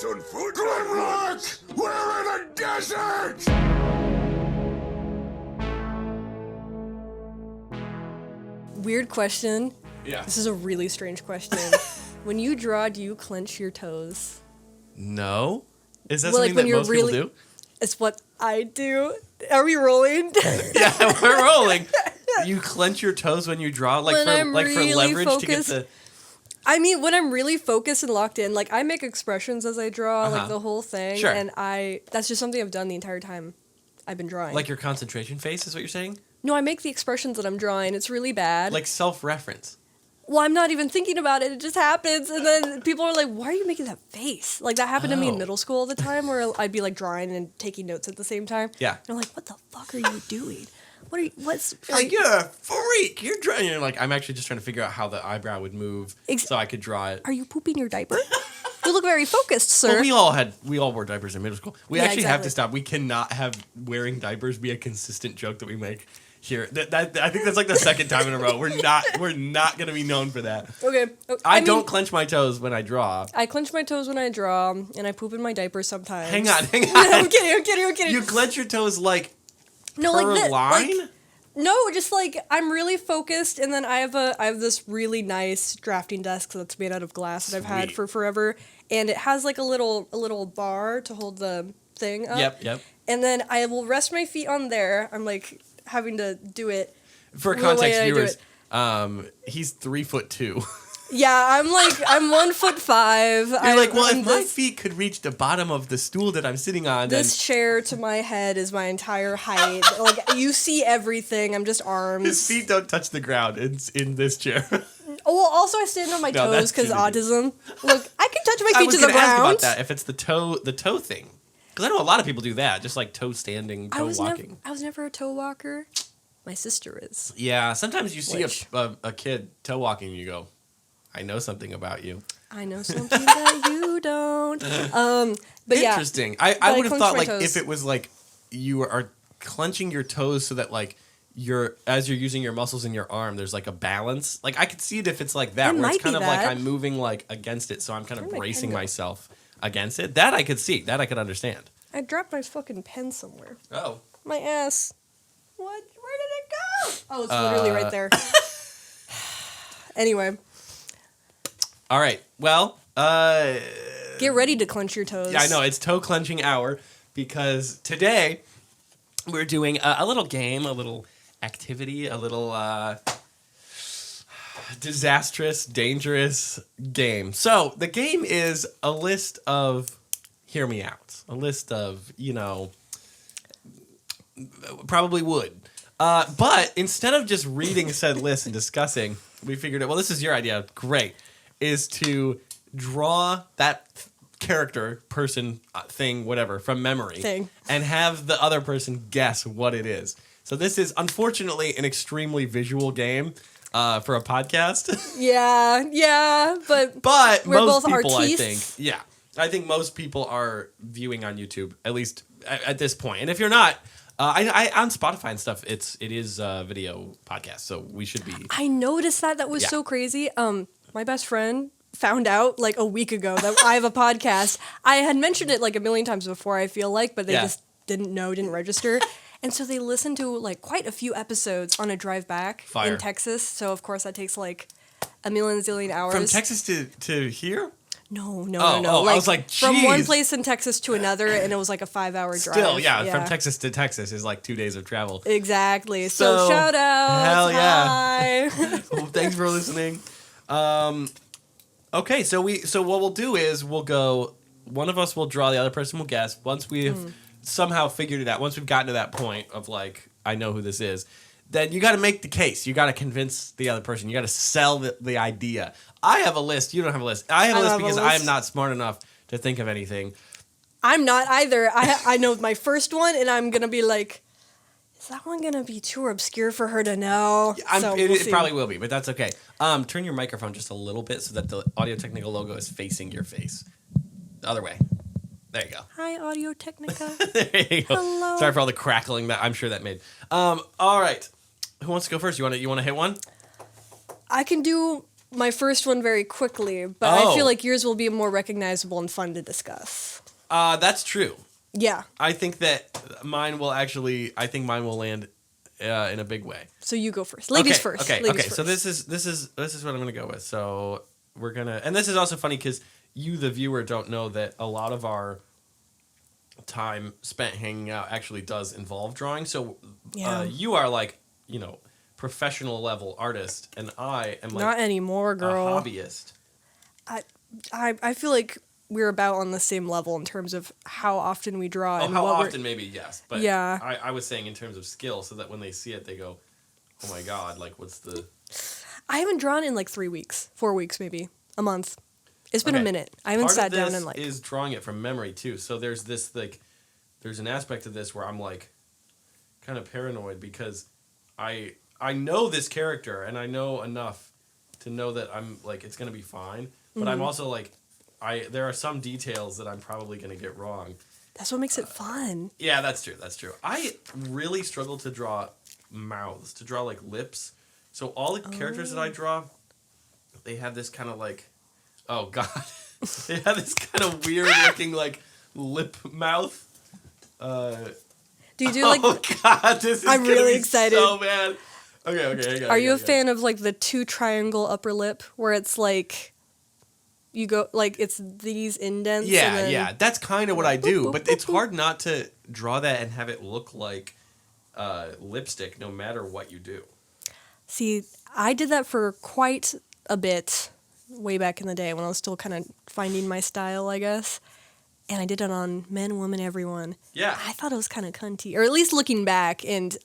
on foot. Good luck! We're in a desert! Weird question. Yeah. This is a really strange question. When you draw, do you clench your toes? No. Is that Well, something like, when that you're most really- people do? It's what I do. Are we rolling? Yeah, we're rolling. You clench your toes when you draw, like When for I'm really for leverage to get focused. the. I mean, when I'm really focused and locked in, like I make expressions as I draw, like the whole thing, Sure. and that's just something I've done the entire time I've been drawing. Like your concentration face is what you're saying? No, I make the expressions that I'm drawing. It's really bad. Like self-reference. Well, I'm not even thinking about it. It just happens. And then people are like, why are you making that face? Like, that happened to me in Oh. middle school all the time where I'd be, like, drawing and taking notes at the same time. Yeah. And I'm like, what the fuck are you doing? What's... Like, you're a freak. You're drawing. You're like, I'm actually just trying to figure out how the eyebrow would move so I could draw it. Are you pooping your diaper? You look very focused, sir. Well, we all wore diapers in middle school. We Yeah, actually have to exactly. stop. We cannot have wearing diapers be a consistent joke that we make here. I think that's like the second time in a row. We're not gonna be known for that. Okay. I mean, don't clench my toes when I draw. I clench my toes when I draw, and I poop in my diaper sometimes. Hang on. I'm kidding. You clench your toes like no, per like this, line? like- no, just like I'm really focused, and then I have this really nice drafting desk that's made out of glass that I've had Sweet. for forever, and it has like a little bar to hold the thing up. Yep. And then I will rest my feet on there. I'm like having to do it. For the way context I do viewers, it. he's 3'2". Yeah, I'm 1'5". You're like, well, if my feet could reach the bottom of the stool that I'm sitting on, then This chair to my head is my entire height. Like you see everything. I'm just arms. his feet don't touch the ground. It's in this chair. Oh, well, also I stand on my No, toes that's because too autism. Look, I can touch my I feet was to the going to ask ground. about that, if it's the toe thing. Because I know a lot of people do that, just like toe standing, toe walking. I was never a toe walker. My sister is. Yeah, sometimes you see Which- a kid toe walking and you go, I know something about you. I know something that you don't. But yeah, Interesting. I I would have clench thought my like toes. if it was like you are clenching your toes so that like as you're using your muscles in your arm, there's like a balance. Like I could see it if it's like that, It where it's might kind be of like that. I'm moving like against it, so I'm kind of Where'd my pen bracing go? myself against it. That I could see. That I could understand. I dropped my fucking pen somewhere. Oh. My ass. What? Where did it go? Oh, it's literally right there. Anyway, All right. Well, get ready to clench your toes. yeah, I know it's toe clenching hour because today we're doing a little game, a little activity, a little disastrous, dangerous game. So the game is a list of, hear me out, a list of, probably would. But instead of just reading said list and discussing, we figured out, well, this is your idea, great, is to draw that character, person, thing, whatever, from memory. Thing. And have the other person guess what it is. So this is, unfortunately, an extremely visual game for a podcast. Yeah, but But We're most both people, I artistes. think, yeah. I think most people are viewing on YouTube, at least at this point. And if you're not, I on Spotify and stuff, it is a video podcast, so we should be. I noticed that. That was Yeah. so crazy. My best friend found out like a week ago that I have a podcast. I had mentioned it like a million times before, I feel like, but they Yeah. just didn't register. And so they listened to like quite a few episodes on a drive back Fire. in Texas. So of course that takes like a million zillion hours. From Texas to here? No. I was like, from one geez. place in Texas to another, and it was like a 5-hour drive. Still, yeah, from Texas to Texas is like 2 days of travel. Exactly. So So, shout out. hell yeah. Hi. Well, thanks for listening. Okay, so what we'll do is we'll go. One of us will draw, the other person will guess. Once we've somehow figured it out, once we've gotten to that point of like, I know who this is, then you got to make the case. You got to convince the other person. You got to sell the idea. I have a list. You don't have a list. I have a I list have a because list. I am not smart enough to think of anything. I'm not either. I know my first one, and I'm gonna be like, is that one gonna be too obscure for her to know? So we'll It see. probably will be, but that's okay. Turn your microphone just a little bit so that the Audio Technica logo is facing your face. The other way. There you go. Hi, Audio Technica. There you go. Hello. Sorry for all the crackling that I'm sure that made. All right. Who wants to go first? You want to hit one? I can do my first one very quickly, but I Oh. feel like yours will be more recognizable and fun to discuss. That's true. Yeah. I think that mine will actually. I think mine will land in a big way. So you go first. Ladies okay, first. Okay. Ladies okay. first. So this is what I'm gonna go with. So we're gonna, and this is also funny because you, the viewer, don't know that a lot of our time spent hanging out actually does involve drawing. So Yeah. you are like, professional level artist, and I am like Not anymore, girl. a hobbyist. I feel like we're about on the same level in terms of how often we draw. Oh, and how what often? Maybe yes, but Yeah. I was saying in terms of skill, so that when they see it, they go, "Oh my god! Like, what's the?" I haven't drawn in like 3 weeks, 4 weeks, maybe a month. It's been Okay. a minute. I haven't Part sat of down this and like. is drawing it from memory too. So there's this there's an aspect of this where I'm like, kind of paranoid because I know this character and I know enough to know that I'm like it's gonna be fine, but I'm also like, there are some details that I'm probably gonna get wrong. That's what makes it fun. Yeah, that's true. That's true. I really struggle to draw mouths, to draw like lips. So all the characters that I draw, they have this kind of like, oh god, they have this kind of weird looking like lip mouth. Do you do like? Oh god, this is I'm gonna really be excited. so bad. Okay, hang on, Are you a hang on. fan of like the 2 triangle upper lip where it's like you go like it's these indents? Yeah, and then, yeah, that's kind of what I boop, do, boop, but boop, it's boop. hard not to draw that and have it look like lipstick, no matter what you do. See, I did that for quite a bit way back in the day when I was still kind of finding my style, I guess. And I did it on men, women, everyone. Yeah. I thought it was kind of cunty, or at least looking back and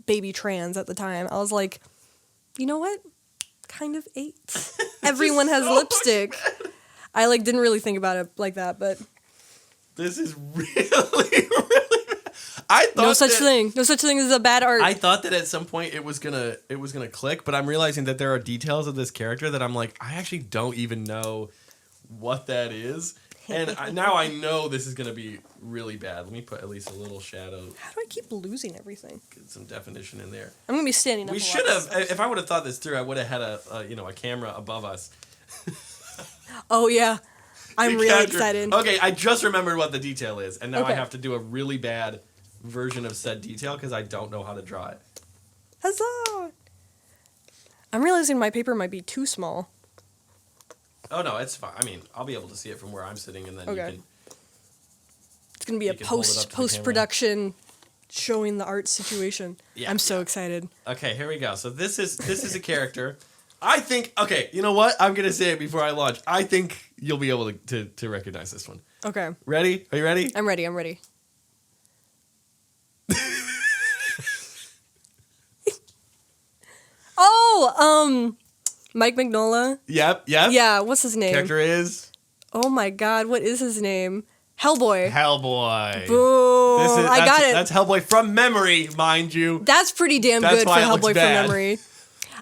baby trans at the time. I was like, you know what? Kind of 8. Everyone has so lipstick. I like didn't really think about it like that, but This is really bad. I thought no such that, thing. No such thing as a bad art. I thought that at some point it was gonna click, but I'm realizing that there are details of this character that I'm like, I actually don't even know what that is. And now I know this is gonna be really bad. Let me put at least a little shadow, How do I keep losing everything? get some definition in there. I'm gonna be standing up. We a lot. should have. If I would have thought this through, I would have had a camera above us. Oh yeah, I'm to really capture- excited. Okay, I just remembered what the detail is, and now I Okay. have to do a really bad version of said detail because I don't know how to draw it. Huzzah! I'm realizing my paper might be too small. Oh no, it's fine. I mean, I'll be able to see it from where I'm sitting, and then you Okay. can. It's gonna be a You can hold it up to the post production showing the art situation. Yeah, I'm so excited. Okay, here we go. So this is a character. I think. Okay, you know what? I'm gonna say it before I launch. I think you'll be able to recognize this one. Okay, Ready? Are you ready? I'm ready. I'm ready. Oh, Mike Mignola. Yep. Yeah, what's his name? Character is Oh my God, what is his name? Hellboy. Hellboy. Boom! I got it. That's Hellboy from memory, mind you. That's pretty damn That's good for why it looks Hellboy from bad. memory.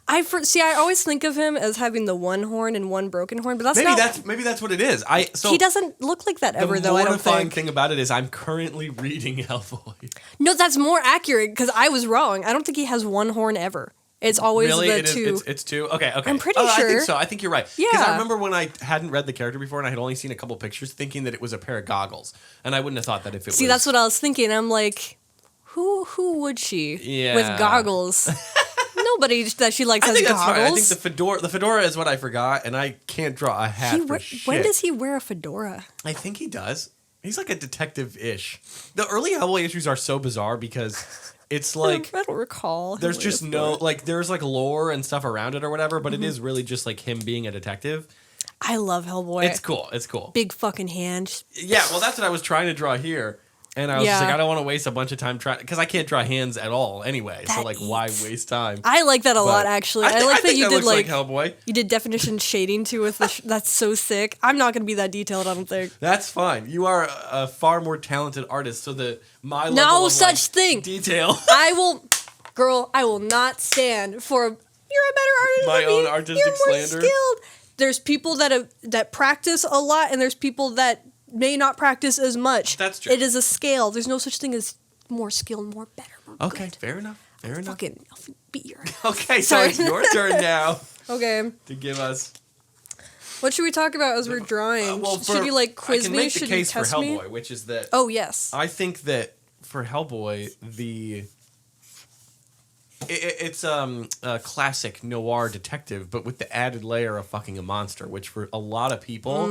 I always think of him as having the one horn and one broken horn, but that's not. Maybe that's what it is. He doesn't look like that ever, the though. I don't mortifying think. thing about it is I'm currently reading Hellboy. No, that's more accurate because I was wrong. I don't think he has one horn ever. It's always Really, the it is, two. it's two. Okay. I'm pretty I think sure. so. I think you're right. Because Yeah. I remember when I hadn't read the character before and I had only seen a couple pictures, thinking that it was a pair of goggles, and I wouldn't have thought that if it was. See, that's what I was thinking. I'm like, who would she Yeah. with goggles? Nobody that she likes I has think that's goggles. right. I think the fedora is what I forgot, and I can't draw a hat for shit. When does he wear a fedora? I think he does. He's like a detective-ish. The early Hellboy issues are so bizarre because it's like I don't recall. him there's wearing just a no fedora. like there's like lore and stuff around it or whatever, but Mm-hmm. it is really just like him being a detective. I love Hellboy. It's cool. It's cool. Big fucking hand. Yeah, well, that's what I was trying to draw here, and I was just Yeah. like, I don't want to waste a bunch of time trying because I can't draw hands at all anyway. So That like, why eats. waste time? I like that a lot, But actually. I I like that think you did looks like Hellboy. you did definition shading too with the. That's so sick. I'm not gonna be that detailed. I don't think. That's fine. You are a far more talented artist, so that my level No of, such like, thing. detail. I will, girl. I will not stand for. You're a better artist. My than me. own artistic You're more slander. skilled. There's people that practice a lot, and there's people that may not practice as much. That's true. It is a scale. There's no such thing as more skilled, more better, more Okay, good. fair enough. Fair enough. Fucking I'll beat your. Okay, so Sorry. it's your turn now. Okay. to give us. What should we talk about as we're drawing? Should you like quiz I can me? make Should the case you for test me? Hellboy, which is that Oh yes. I think that for Hellboy, it's a classic noir detective, but with the added layer of fucking a monster, which for a lot of people,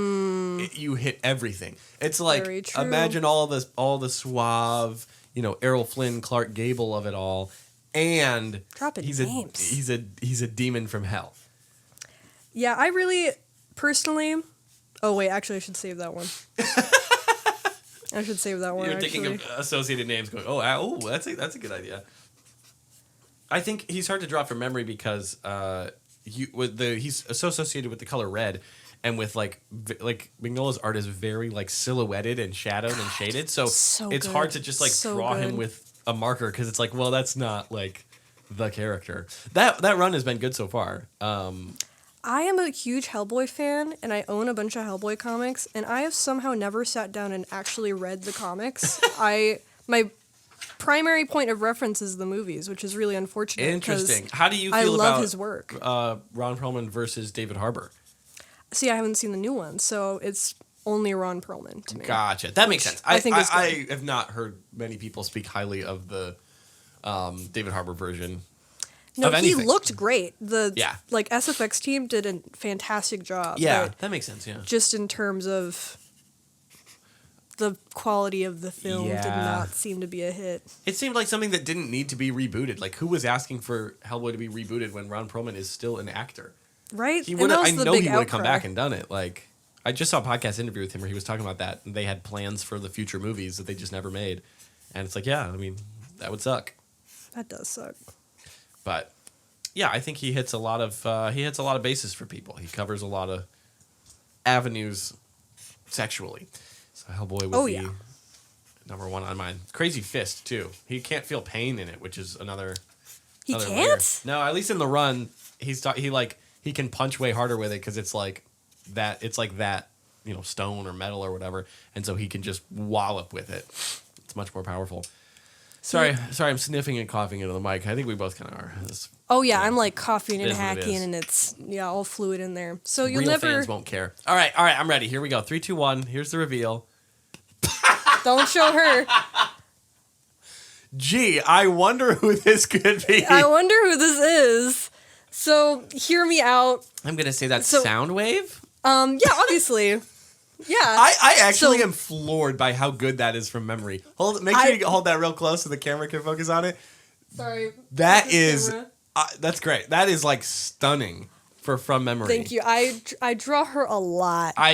you hit everything. It's like Very true. imagine all the suave, Errol Flynn, Clark Gable of it all, and Dropping he's names. he's a demon from hell. Yeah, I really personally. Oh wait, actually, I should save that one. I should save that one. You're thinking of associated names, going, that's a good idea. I think he's hard to draw from memory because he's so associated with the color red, and with like Mignola's art is very like silhouetted and shadowed and shaded, so it's good. hard to just like So draw good. him with a marker because it's like, well, that's not like the character. That run has been good so far. I am a huge Hellboy fan, and I own a bunch of Hellboy comics, and I have somehow never sat down and actually read the comics. My primary point of reference is the movies, which is really unfortunate. Interesting. How do you feel I love about his work. Ron Perlman versus David Harbour? See, I haven't seen the new one, so it's only Ron Perlman to me. Gotcha. That makes sense. I think it's good. I have not heard many people speak highly of the David Harbour version. No, of he anything. looked great. The Yeah. SFX team did a fantastic job. Yeah, but that makes sense. Yeah. just in terms of the quality of the film did Yeah. not seem to be a hit. It seemed like something that didn't need to be rebooted. Like, who was asking for Hellboy to be rebooted when Ron Perlman is still an actor? Right? He And would. that was I the know big he would have come outcry. back and done it. Like, I just saw a podcast interview with him where he was talking about that. And they had plans for the future movies that they just never made. And it's like, yeah, I mean, that would suck. That does suck. But yeah, I think he hits a lot of bases for people. He covers a lot of avenues sexually. So Hellboy would be number one on mine. Crazy Fist too. He can't feel pain in it, which is another. He another can't? layer. No, at least in the run, he can punch way harder with it because it's like that. It's like that, stone or metal or whatever, and so he can just wallop with it. It's much more powerful. Sorry, I'm sniffing and coughing into the mic. I think we both kind of are. Oh yeah, I'm like coughing and It is what it hacking is. and it's all fluid in there. So you'll Real never fans won't care. All right, I'm ready. Here we go. 3, 2, 1. Here's the reveal. don't show her. Gee, I wonder who this could be. I wonder who this is. So hear me out. I'm gonna say that's So- Soundwave. Yeah, obviously. Yeah. I actually So- am floored by how good that is from memory. Make sure you hold that real close so the camera can focus on it. Sorry. That Focus is, camera. that's great. That is like stunning from memory. Thank you. I draw her a lot. That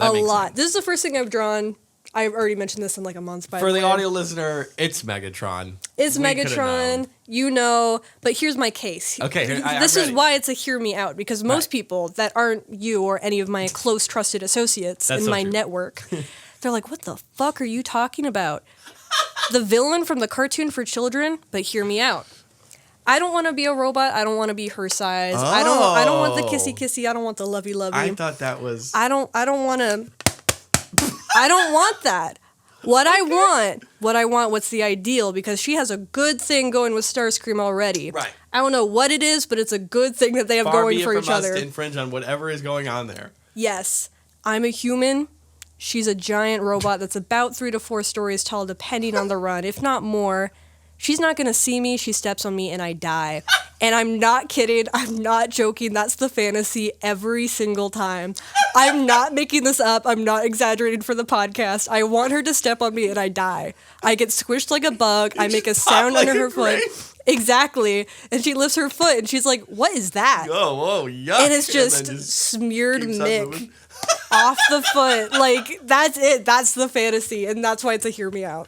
a makes lot. sense. This is the first thing I've drawn. I've already mentioned this in like a month. By For the way. audio listener, it's Megatron. It's We coulda Megatron, known. but here's my case. Okay, I'm this is ready. why it's a hear me out, because most Right. people that aren't you or any of my close trusted associates That's in so my true. network, they're like, what the fuck are you talking about? The villain from the cartoon for children, but hear me out. I don't want to be a robot. I don't want to be her size. I don't want the kissy kissy. I don't want the lovey lovey. I thought that was. I don't want to. I don't want that. What I want, what's the ideal, because she has a good thing going with Starscream already. Right. I don't know what it is, but it's a good thing that they have Far going be it for from each us other. to infringe on whatever is going on there. Yes. I'm a human. She's a giant robot that's about 3 to 4 stories tall, depending on the run, if not more. She's not going to see me. She steps on me and I die. And I'm not kidding. I'm not joking. That's the fantasy every single time. I'm not making this up. I'm not exaggerating for the podcast. I want her to step on me and I die. I get squished like a bug. I make a sound like under a her foot. grape. Exactly. And she lifts her foot and she's like, what is that? Oh, whoa, yuck. And it's just, then smeared keeps on Mick moving. off the foot. Like, that's it. That's the fantasy. And that's why it's a hear me out.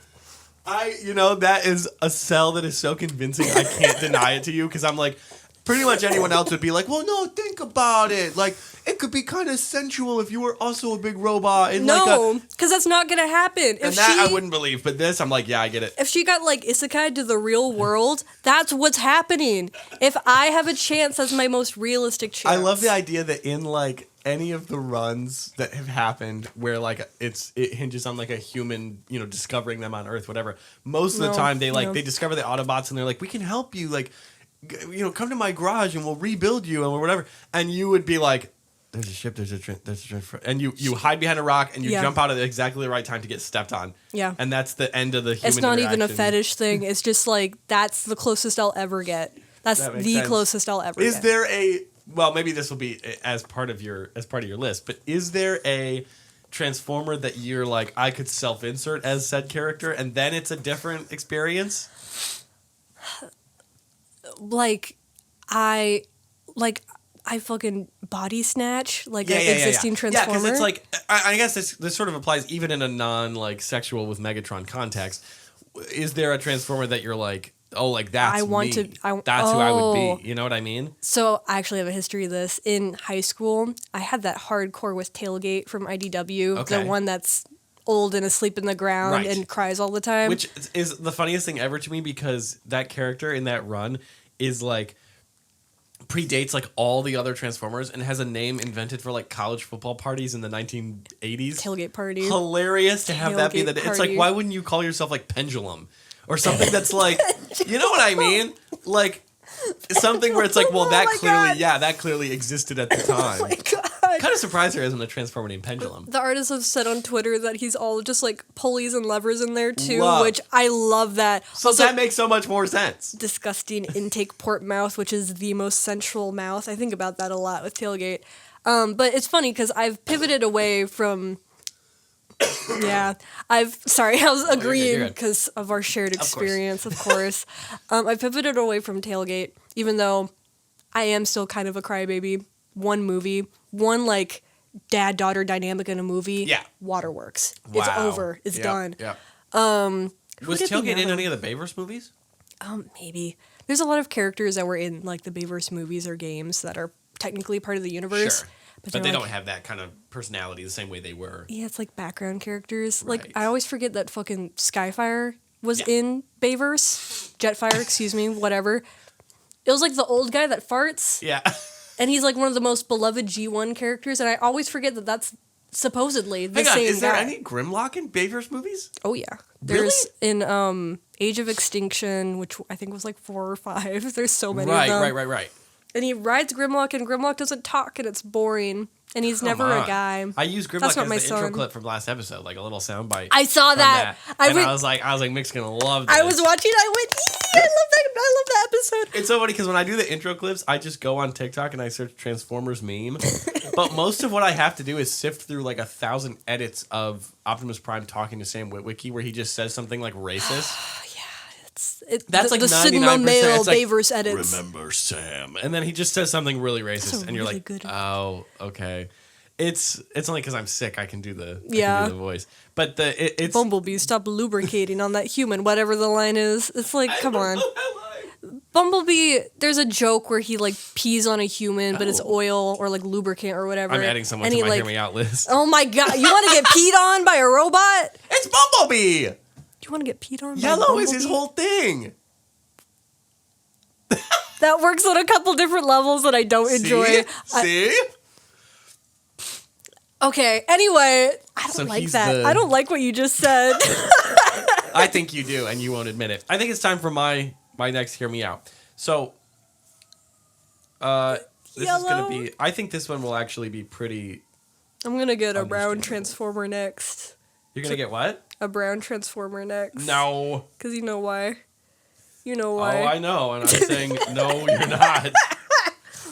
That is a sell that is so convincing. I can't deny it to you because I'm like, pretty much anyone else would be like, well, no, think about it. Like, it could be kind of sensual if you were also a big robot. And No, because that's not going to happen. and that I wouldn't believe. But this, I'm like, yeah, I get it. If she got like isekai to the real world, that's what's happening. If I have a chance, that's my most realistic chance. I love the idea that in like any of the runs that have happened where like it hinges on like a human, discovering them on Earth, whatever. Most of the time they discover the Autobots and they're like, we can help you. Like, come to my garage and we'll rebuild you or whatever. And you would be like, there's a ship, there's a transfer. And you hide behind a rock and you Yeah. jump out at exactly the right time to get stepped on. Yeah. And that's the end of the human It's not even a interaction. fetish thing. It's just like that's the closest I'll ever get. That's That makes the sense. closest I'll ever Is get. there a well, maybe this will be as part of your list, but is there a Transformer that you're like, I could self-insert as said character and then it's a different experience? I fucking body snatch an existing Transformer. Yeah, because it's like I guess this sort of applies even in a non like sexual with Megatron context. Is there a Transformer that you're like, oh, like that's I want me. to- That's who I would be. You know what I mean? So I actually have a history of this. In high school, I had that hardcore with Tailgate from IDW, Okay. the one that's old and asleep in the ground Right. and cries all the time. Which is the funniest thing ever to me because that character in that run is like predates like all the other Transformers and has a name invented for like college football parties in the 1980s. Tailgate party. Hilarious to have that be Tailgate that. It's like, party. why wouldn't you call yourself like Pendulum or something that's like, you know what I mean? Like something where it's like, well, Oh that my clearly, God. yeah, that clearly existed at the time. Oh my god. Kind of surprised there isn't a Transformer named Pendulum. The artists have said on Twitter that he's all just like pulleys and levers in there too, Love. which I love that. So Also, that makes so much more sense. disgusting intake port mouth, which is the most central mouth. I think about that a lot with Tailgate. But it's funny because I've pivoted away from. Yeah, I was you're agreeing good. because of our shared course. experience, of course. I pivoted away from Tailgate, even though I am still kind of a crybaby. One movie, one like dad-daughter dynamic in a movie. Yeah. Waterworks. It's Wow. over. It's Yep, done. Yep. Who Was did the Tailgate in other- any of the Bayverse movies? Maybe. There's a lot of characters that were in like the Bayverse movies or games that are technically part of the universe. Sure. But they're they like- don't have that kind of personality the same way they were. Yeah, it's like background characters. Like Right. I always forget that fucking Skyfire was Yeah. in Bayverse. Jetfire, excuse me, whatever. It was like the old guy that farts, Yeah. and he's like one of the most beloved G1 characters, and I always forget that that's supposedly the Hang on, same is there guy. any Grimlock in Bayverse movies? Oh yeah. There's in Age of Extinction, which I think was like 4 or 5. There's so many of them. Right. And he rides Grimlock, and Grimlock doesn't talk, and it's boring. And he's never Come a on. guy. I used Grimlock That's as what the my intro son- clip from last episode, like a little soundbite. I saw from that. And I was like, Mick's gonna love this. I was watching. I went, "Ee, I love that episode. It's so funny because when I do the intro clips, I just go on TikTok and I search Transformers meme. But most of what I have to do is sift through like 1,000 edits of Optimus Prime talking to Sam Witwicky where he just says something like racist. That's like the 99%. Sigma male It's like, Bayverse edits. Remember Sam, and then he just says something really racist, That's a and you're really like, good one. oh, okay. It's only because I'm sick I can do the I Yeah. can do the voice, but it's Bumblebee, stop lubricating on that human, whatever the line is. It's like, come on. I don't know that line. Bumblebee, there's a joke where he like pees on a human, but it's Oh. oil or like lubricant or whatever. I'm adding someone and to he, my like, hear me out list. Oh my god, you want to get peed on by a robot? It's Bumblebee. You want to get peed on by Yellow is his Bumblebee? whole thing. That works on a couple different levels that I don't enjoy. See? Okay, anyway, I don't So like he's that. the- I don't like what you just said. I think you do, and you won't admit it. I think it's time for my next hear me out. So, this is Yellow. gonna be. I think this one will actually be pretty. I'm gonna get a brown Understandable. Transformer next. You're gonna get what? A brown Transformer next. No. Because you know why. You know why. Oh, I know, and I'm saying no, you're not.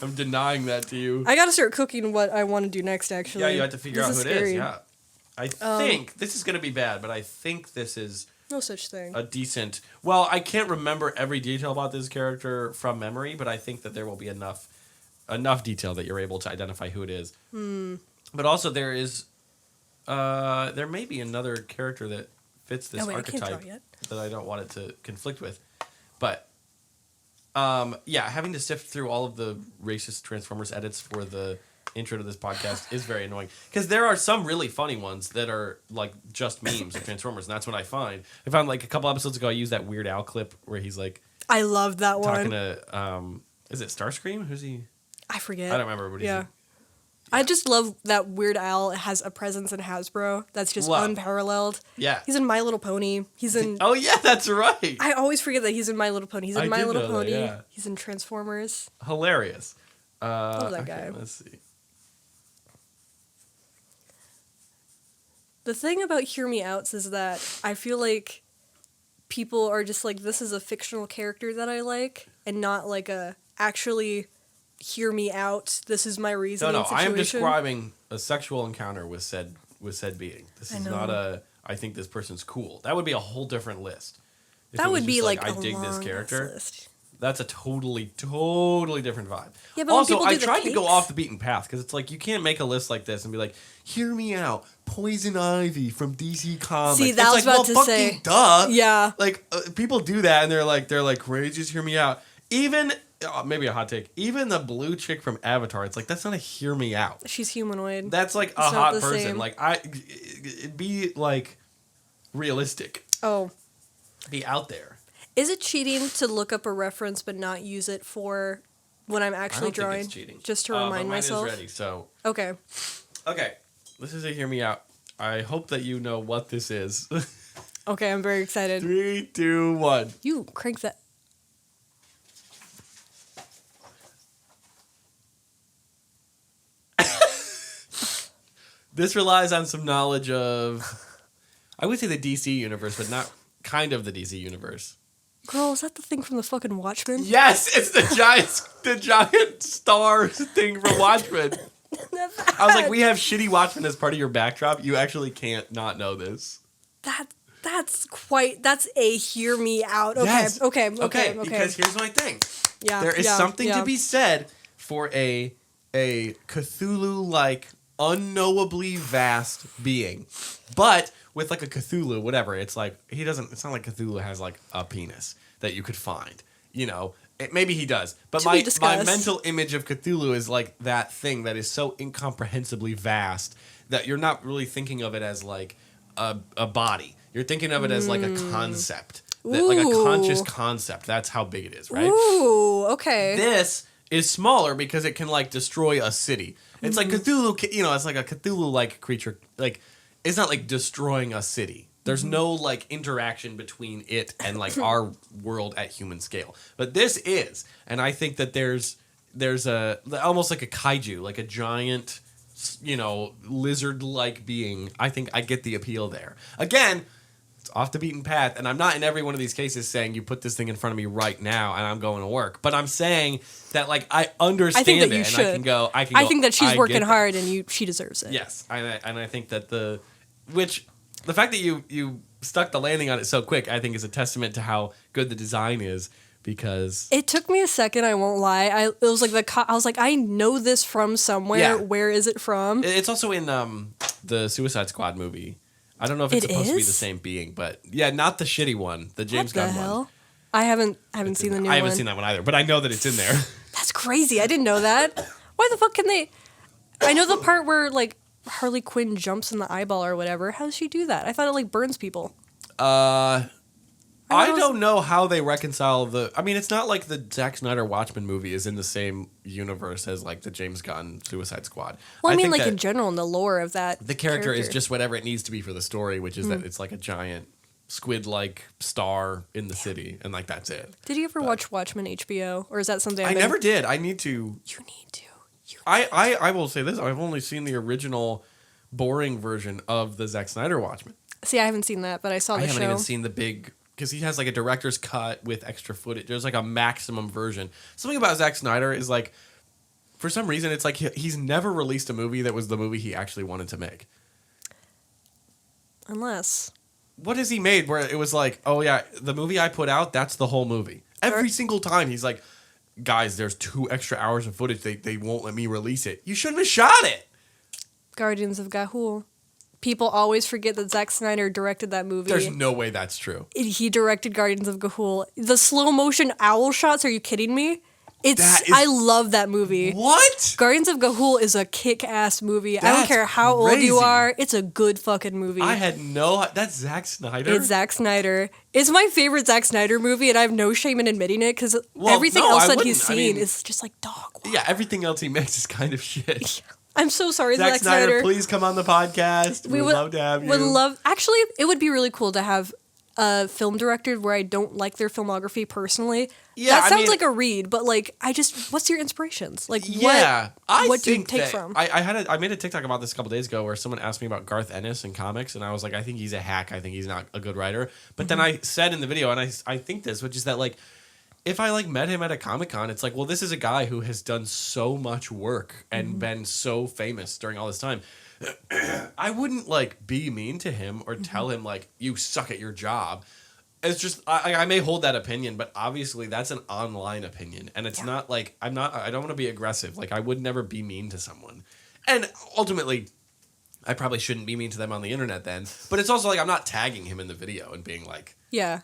I'm denying that to you. I gotta start cooking what I want to do next, actually. Yeah, you have to figure out This who it is. scary. Yeah, I think this is gonna be bad, but I think this is No such thing. a decent. Well, I can't remember every detail about this character from memory, but I think that there will be enough detail that you're able to identify who it is. But also, there is, there may be another character that fits this Oh, wait, I can't archetype draw yet. that I don't want it to conflict with. But yeah, having to sift through all of the racist Transformers edits for the intro to this podcast is very annoying because there are some really funny ones that are like just memes of Transformers, and that's what I find. I found like a couple episodes ago I used that Weird Al clip where he's like I love that talking one. to is it Starscream? Who's he? I forget. I don't remember, but he's Yeah. I just love that Weird Al has a presence in Hasbro that's just Love. unparalleled. Yeah. He's in My Little Pony. He's in. Oh yeah, that's right. I always forget that he's in My Little Pony. He's in I My did Little know that, Pony. yeah. He's in Transformers. Hilarious. Love that okay, guy. Let's see. The thing about Hear Me Outs is that I feel like people are just like, this is a fictional character that I like, and not like a actually hear me out. This is my reasoning No, situation. I am describing a sexual encounter with said being. This is know. not a. I think this person's cool. That would be a whole different list. If it That was would be just like I a dig this long character. list. That's a totally different vibe. Yeah, but when also, people I do the tried to go cakes- off the beaten path because it's like you can't make a list like this and be like, "Hear me out, Poison Ivy from DC Comics." See, that it's was like, about to well, say. fucking duh. Yeah. Like people do that and they're like, "Ray, just hear me out." Even maybe a hot take. Even the blue chick from Avatar, it's like that's not a hear me out. She's humanoid. That's like a It's not hot the person. same. Like it'd be like realistic. Oh. Be out there. Is it cheating to look up a reference but not use it for when I'm I actually don't drawing? think it's cheating. Just to But remind mine myself. is ready. So Okay. okay, this is a hear me out. I hope that you know what this is. Okay, I'm very excited. 3, 2, 1. You crank that. This relies on some knowledge of, I would say the DC universe, but not kind of the DC universe. Girl, is that the thing from the fucking Watchmen? Yes, it's the giant star thing from Watchmen. I was like, we have shitty Watchmen as part of your backdrop. You actually can't not know this. That's a hear me out. Okay, Yes. okay. Because here's my thing. Yeah, There is yeah, something yeah. to be said for a Cthulhu-like, unknowably vast being. But with like a Cthulhu, whatever, it's like it's not like Cthulhu has like a penis that you could find. You know, maybe he does. But To be my discussed. mental image of Cthulhu is like that thing that is so incomprehensibly vast that you're not really thinking of it as like a body. You're thinking of it as like a concept. Like a conscious Ooh. concept. That's how big it is, right? Ooh, okay. This is smaller because it can like destroy a city. It's like Cthulhu, you know, it's like a Cthulhu-like creature. Like, it's not like destroying a city. There's no like interaction between it and like our world at human scale. But this is, and I think that there's a almost like a kaiju, like a giant, you know, lizard-like being. I think I get the appeal there. Again, it's off the beaten path, and I'm not in every one of these cases saying you put this thing in front of me right now and I'm going to work. But I'm saying that like I understand I think that you it, should. and I can I go, think that she's I working get that. hard and she deserves it. Yes, and I think that the fact that you stuck the landing on it so quick, I think is a testament to how good the design is. Because It took me a second, I won't lie. It was like I was like, I know this from somewhere. Yeah. Where is it from? it's also in the Suicide Squad movie. I don't know if it's It supposed to be is? the same being, but yeah, not the shitty one, the James What the Gunn hell? one. I haven't seen the new one. I haven't seen that one either, but I know that it's in there. That's crazy. I didn't know that. Why the fuck can they? I know the part where like Harley Quinn jumps in the eyeball or whatever. How does she do that? I thought it like burns people. I don't know how they reconcile the. I mean, it's not like the Zack Snyder Watchmen movie is in the same universe as like the James Gunn Suicide Squad. Well, I mean, think like that in general, in the lore of that. the character is just whatever it needs to be for the story, which is Hmm. that it's like a giant squid-like star in the city, and like that's it. Did you ever watch Watchmen HBO, or is that something I never did. I need to. You need to. I will say this: I've only seen the original, boring version of the Zack Snyder Watchmen. See, I haven't seen that, but I saw I the haven't show. even seen the big because he has like a director's cut with extra footage. There's like a maximum version. Something about Zack Snyder is like, for some reason, it's like he's never released a movie that was the movie he actually wanted to make. Unless. What has he made where it was like, oh yeah, the movie I put out, that's the whole movie. Every single time he's like, guys, there's 2 extra hours of footage. They won't let me release it. You shouldn't have shot it. Guardians of Gahul. People always forget that Zack Snyder directed that movie. There's no way that's true. He directed Guardians of Gahul. The slow motion owl shots, are you kidding me? That is- I love that movie. What? Guardians of Gahul is a kick-ass movie. I don't That's care how old crazy. you are. It's a good fucking movie. I had no. That's Zack Snyder. It's Zack Snyder. It's my favorite Zack Snyder movie, and I have no shame in admitting it because Well, everything no, else I that he's wouldn't. I seen mean- is just like dog. Yeah, everything else he makes is kind of shit. I'm so sorry, Zack Zack Snyder, Snyder. please come on the podcast. We would love to have you. Would love. Actually, it would be really cool to have a film director where I don't like their filmography personally. Yeah, that I sounds mean- like a read, but like, what's your inspirations? Like, Yeah, what do you take that- from? I made a TikTok about this a couple days ago where someone asked me about Garth Ennis in comics, and I was like, I think he's a hack. I think he's not a good writer. But then I said in the video, and I think this, which is that like, if I like met him at a Comic-Con, it's like, well, this is a guy who has done so much work and been so famous during all this time. I wouldn't like be mean to him or tell him like you suck at your job. It's just I may hold that opinion, but obviously that's an online opinion, and it's not like I don't want to be aggressive. Like I would never be mean to someone, and ultimately, I probably shouldn't be mean to them on the internet then. But it's also like I'm not tagging him in the video and being like, Yeah.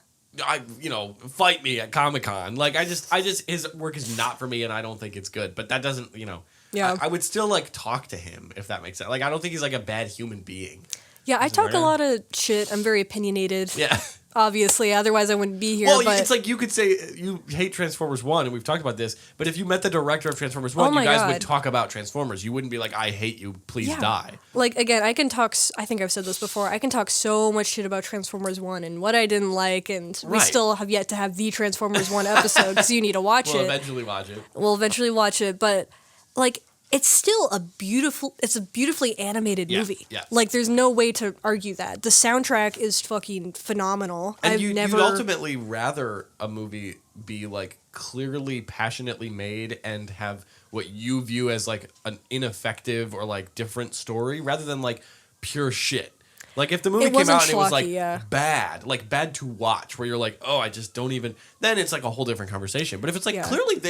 fight me at Comic-Con. Like I just his work is not for me, and I don't think it's good. But that doesn't Yeah. I would still like talk to him if that makes sense. Like I don't think he's like a bad human being. Yeah, I talk a Right. lot of shit. I'm very opinionated. Yeah. Obviously, otherwise I wouldn't be here. Well, but it's like you could say you hate Transformers 1, and we've talked about this, but if you met the director of Transformers 1, Oh you my guys God. would talk about Transformers. You wouldn't be like, I hate you, please Yeah. die. Like, again, I can talk, I think I've said this before, I can talk so much shit about Transformers 1 and what I didn't like, and we Right. still have yet to have the Transformers 1 episode, because you need to watch We'll it. eventually watch it. We'll eventually watch it, but, like, it's still a beautifully animated Yeah, movie. yes. Like, there's no way to argue that. The soundtrack is fucking phenomenal. And I've you'd never... ultimately rather a movie be like clearly, passionately made and have what you view as like an ineffective or like different story rather than like pure shit. Like if the movie It came wasn't out and it was like schlocky, yeah. bad to watch, where you're like, oh, I just don't even. Then it's like a whole different conversation. But if it's like Yeah. clearly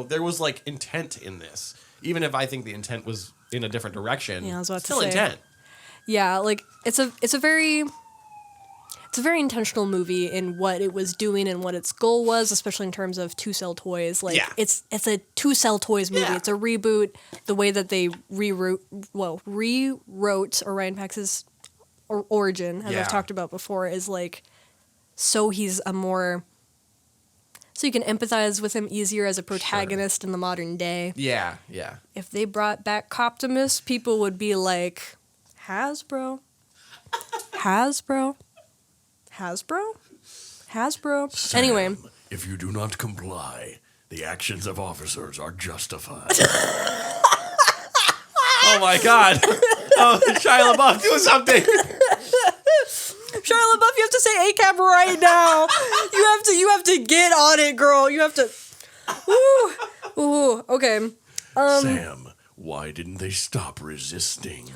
there was like intent in this, even if I think the intent was in a different direction, Yeah, I was about to still say. intent. Yeah, like it's a very intentional movie in what it was doing and what its goal was, especially in terms of To Sell Toys. Like Yeah. it's a To Sell Toys movie. Yeah. It's a reboot. The way that they rewrote Orion Pax's origin, as Yeah. I've talked about before, is like so he's a more so you can empathize with him easier as a protagonist in the modern day. Yeah, yeah. If they brought back Coptimus, people would be like, Hasbro. Anyway, If you do not comply, the actions of officers are justified. Oh my God. Oh, Shia LaBeouf, do something. Shia LaBeouf, you have to say ACAB right now. You have to get on it, girl. You have to. Ooh, okay. Sam, why didn't they stop resisting?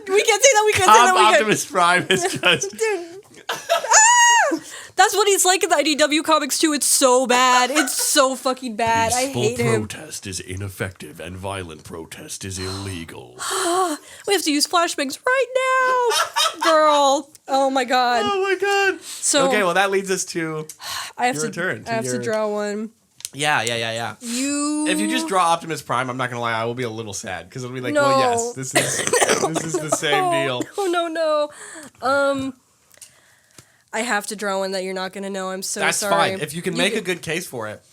We can't say that. We can't say that. We can't. Optimus Prime is just. That's what he's like in the IDW comics too. It's so bad. It's so fucking bad. I Peaceful hate him. protest is ineffective and violent protest is illegal. We have to use flashbangs right now, girl. Oh my god. Oh my God. So Okay, well, that leads us to. I have your to. turn, to I have to your- draw one. Yeah. You. If you just draw Optimus Prime, I'm not gonna lie, I will be a little sad because it'll be like, No. well, yes, this is the same deal. No. I have to draw one that you're not gonna know. I'm so That's sorry. fine. If you can make a good case for it,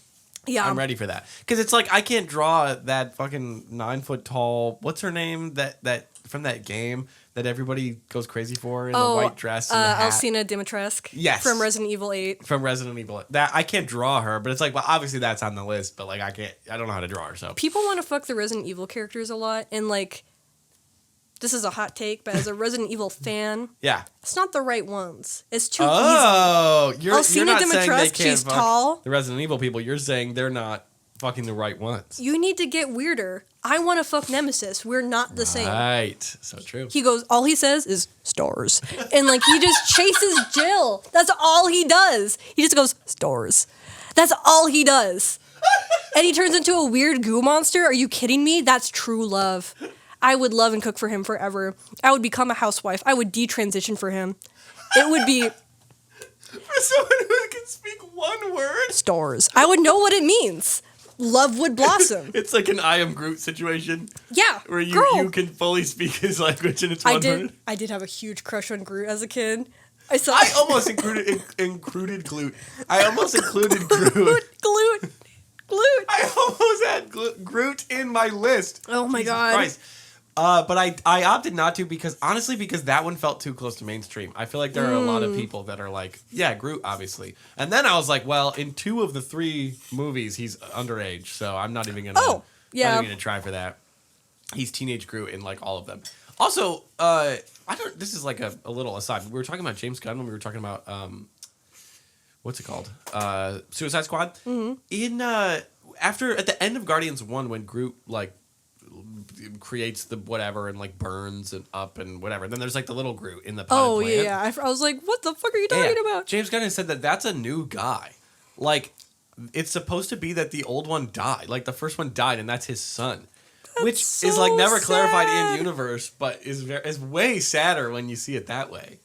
yeah, I'm ready for that. Because it's like I can't draw that fucking 9 foot tall. What's her name? That from that game that everybody goes crazy for in the white dress and the hat. Alcina Dimitrescu. Yes. From Resident Evil 8. From Resident Evil. That I can't draw her, but it's like, well, obviously that's on the list, but like I don't know how to draw her. So People want to fuck the Resident Evil characters a lot, and like, this is a hot take, but as a Resident Evil fan, yeah. it's not the right ones. It's too easy. Oh, you're Alcina not saying they Dimitrescu, can't she's fuck tall. the Resident Evil people. You're saying they're not fucking the right ones. You need to get weirder. I want to fuck Nemesis. We're not the same. Right. So true. He goes, all he says is stars. And like he just chases Jill. That's all he does. He just goes, stars. That's all he does. And he turns into a weird goo monster. Are you kidding me? That's true love. I would love and cook for him forever. I would become a housewife. I would detransition for him. It would be For someone who can speak one word, stars. I would know what it means. Love would blossom. it's like an I am Groot situation Yeah. where you girl. can fully speak his language and it's one word. I did have a huge crush on Groot as a kid. I almost included Groot. I almost included Groot. Glute. Glute. I almost had Groot in my list. Oh my Jesus God. Christ. But I opted not to because that one felt too close to mainstream. I feel like there are a lot of people that are like, yeah, Groot, obviously. And then I was like, well, in 2 of the 3 movies, he's underage, so I'm not even gonna. Oh, yeah. Not even gonna try for that. He's teenage Groot in like all of them. Also, I don't. This is like a little aside. We were talking about James Gunn when we were talking about what's it called? Suicide Squad. Mm-hmm. In at the end of Guardians 1, when Groot like creates the whatever and like burns and up and whatever. Then there's like the little Groot in the potted plant. Yeah. I was like, what the fuck are you talking about? James Gunn has said that that's a new guy. Like, it's supposed to be that the old one died. Like, the first one died, and that's his son. Which so is like never clarified sad. in universe, but is way sadder when you see it that way.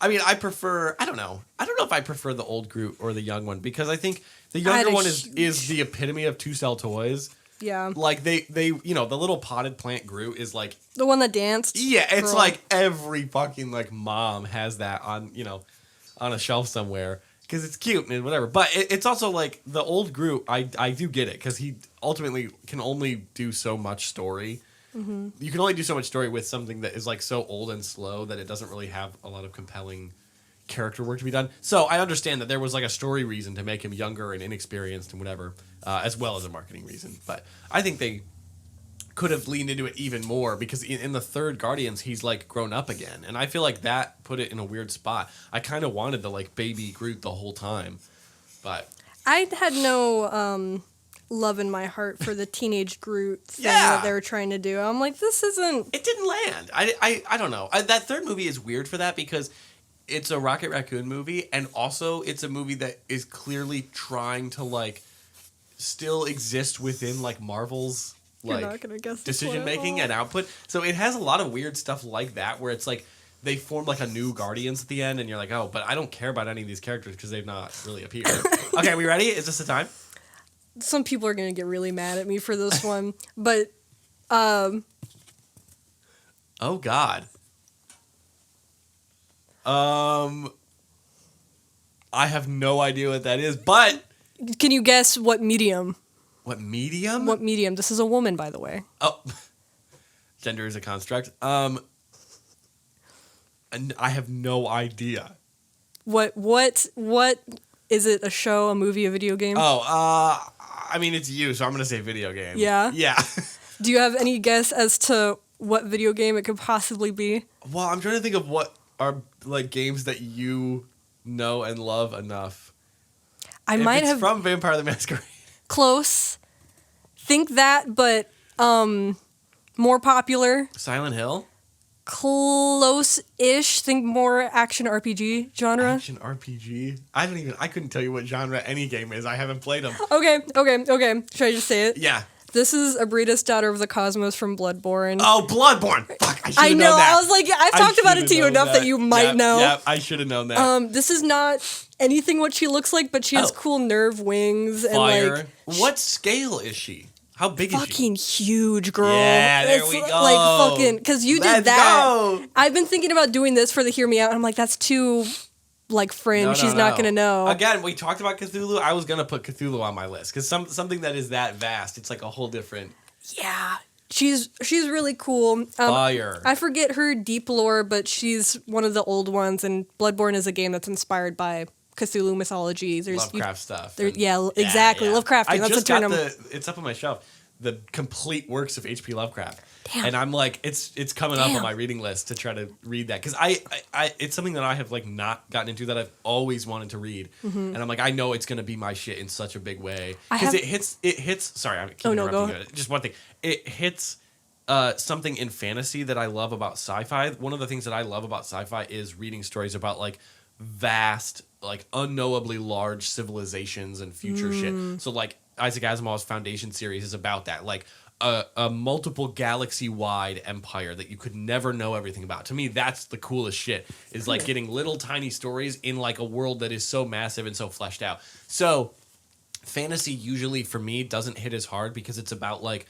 I mean, I don't know if I prefer the old Groot or the young one, because I think the younger one is the epitome of 2-cell toys. Yeah. Like they the little potted plant Groot is like The one that danced. yeah, it's girl. like every fucking like mom has that on a shelf somewhere because it's cute and whatever. But it's also like the old Groot. I do get it because he ultimately can only do so much story. Mm-hmm. You can only do so much story with something that is like so old and slow that it doesn't really have a lot of compelling character work to be done. So I understand that there was like a story reason to make him younger and inexperienced and whatever, as well as a marketing reason. But I think they could have leaned into it even more because in the third Guardians, he's like grown up again. And I feel like that put it in a weird spot. I kind of wanted the like baby Groot the whole time, but I had no love in my heart for the teenage Groot thing that they were trying to do. I'm like, this isn't... It didn't land. I don't know. That third movie is weird for that because it's a Rocket Raccoon movie, and also it's a movie that is clearly trying to like still exist within like Marvel's You're like not gonna guess decision making and output. So it has a lot of weird stuff like that where it's like they form like a new Guardians at the end, and you're like, oh, but I don't care about any of these characters because they've not really appeared. Okay, are we ready? Is this the time? Some people are gonna get really mad at me for this one, but Oh God. I have no idea what that is, but can you guess what medium? what medium? What medium? This is a woman, by the way. Oh, gender is a construct. And I have no idea. What is it? A show, a movie, a video game? Oh, I mean it's you, so I'm gonna say video game. Yeah? Yeah. Do you have any guess as to what video game it could possibly be? Well, I'm trying to think of what are like games that you know and love enough. I If might it's have from Vampire the Masquerade. close. Think that, but more popular. Silent Hill? Close-ish. Think more action RPG genre. Action RPG? I couldn't tell you what genre any game is. I haven't played them. Okay. Should I just say it? Yeah. This is Abrida's Daughter of the Cosmos from Bloodborne. Oh, Bloodborne. Fuck, I should have I known know. that. I was like, I've talked about it to you enough that you might know. Yeah, I should have known that. This is not anything what she looks like, but she has cool nerve wings and Fire. like What scale is she? How big is she? fucking huge, girl. Yeah, there we go. Like fucking, because you did Let's that. go. I've been thinking about doing this for the Hear Me Out, and I'm like, that's too like fringe. She's not gonna know. Again, we talked about Cthulhu. I was gonna put Cthulhu on my list because something that is that vast, it's like a whole different Yeah, she's really cool. fire. I forget her deep lore, but she's one of the old ones, and Bloodborne is a game that's inspired by Cthulhu mythology. There's Lovecraft stuff. Exactly. Lovecrafting. I That's just the term. got it's up on my shelf. The complete works of H.P. Lovecraft. Damn. And I'm like, it's coming up on Damn. my reading list to try to read that because I it's something that I have like not gotten into that I've always wanted to read, and I'm like, I know it's gonna be my shit in such a big way because it hits. Sorry, I keep interrupting you. Just one thing. It hits something in fantasy that I love about sci-fi. One of the things that I love about sci-fi is reading stories about like vast, like unknowably large civilizations and future shit. So like Isaac Asimov's Foundation series is about that, like a multiple galaxy-wide empire that you could never know everything about. To me, that's the coolest shit, is like getting little tiny stories in like a world that is so massive and so fleshed out. So fantasy usually for me doesn't hit as hard because it's about like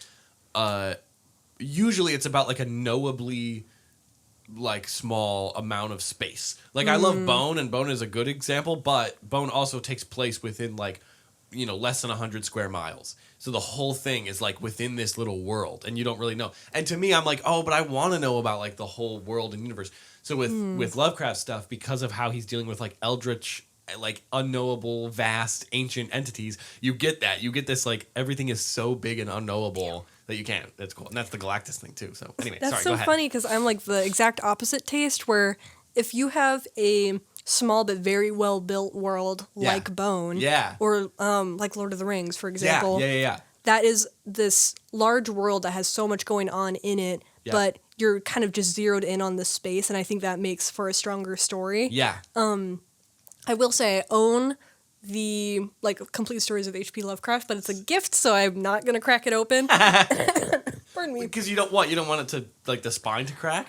usually it's about like a knowably like small amount of space. Like I love Bone, and Bone is a good example, but Bone also takes place within like less than 100 square miles. So the whole thing is like within this little world, and you don't really know. And to me, I'm like, oh, but I want to know about like the whole world and universe. So with Lovecraft stuff, because of how he's dealing with like eldritch, like unknowable, vast, ancient entities, you get that. You get this like everything is so big and unknowable that you can't. That's cool, and that's the Galactus thing too. So anyway, That's sorry. so Go ahead. funny because I'm like the exact opposite taste. Where if you have a small but very well built world Yeah. like Bone, Yeah. or like Lord of the Rings, for Yeah, example, yeah. that is this large world that has so much going on in it, Yeah. but you're kind of just zeroed in on the space, and I think that makes for a stronger story. Yeah. I will say I own the like complete stories of H.P. Lovecraft, but it's a gift, so I'm not gonna crack it open. Pardon me. Because you don't want it to like the spine to crack.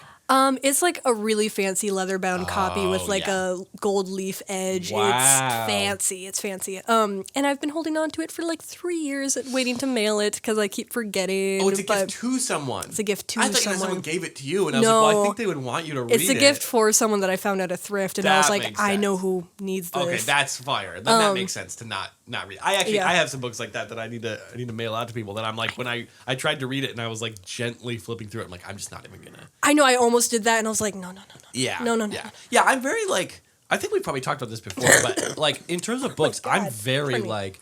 It's like a really fancy leather-bound copy with like yeah. a gold leaf edge. Wow. It's fancy. It's fancy. And I've been holding on to it for like 3 years, waiting to mail it because I keep forgetting. Oh, it's a but gift to someone. It's a gift to I thought someone. someone gave it to you, and I was like, well, I No. think they would want you to read It's a it. gift for someone that I found at a thrift, and I was That like, makes I sense. know who needs this. Okay, that's fire. Then that makes sense to not read. Yeah. I have some books like that I need to mail out to people that I'm like when I tried to read it and I was like gently flipping through it. I'm like, I'm just not even gonna. I know I almost did that, and I was like, no. Yeah. No. Yeah, I'm very like. I think we've probably talked about this before, but like in terms of books, I'm very pardon me. like.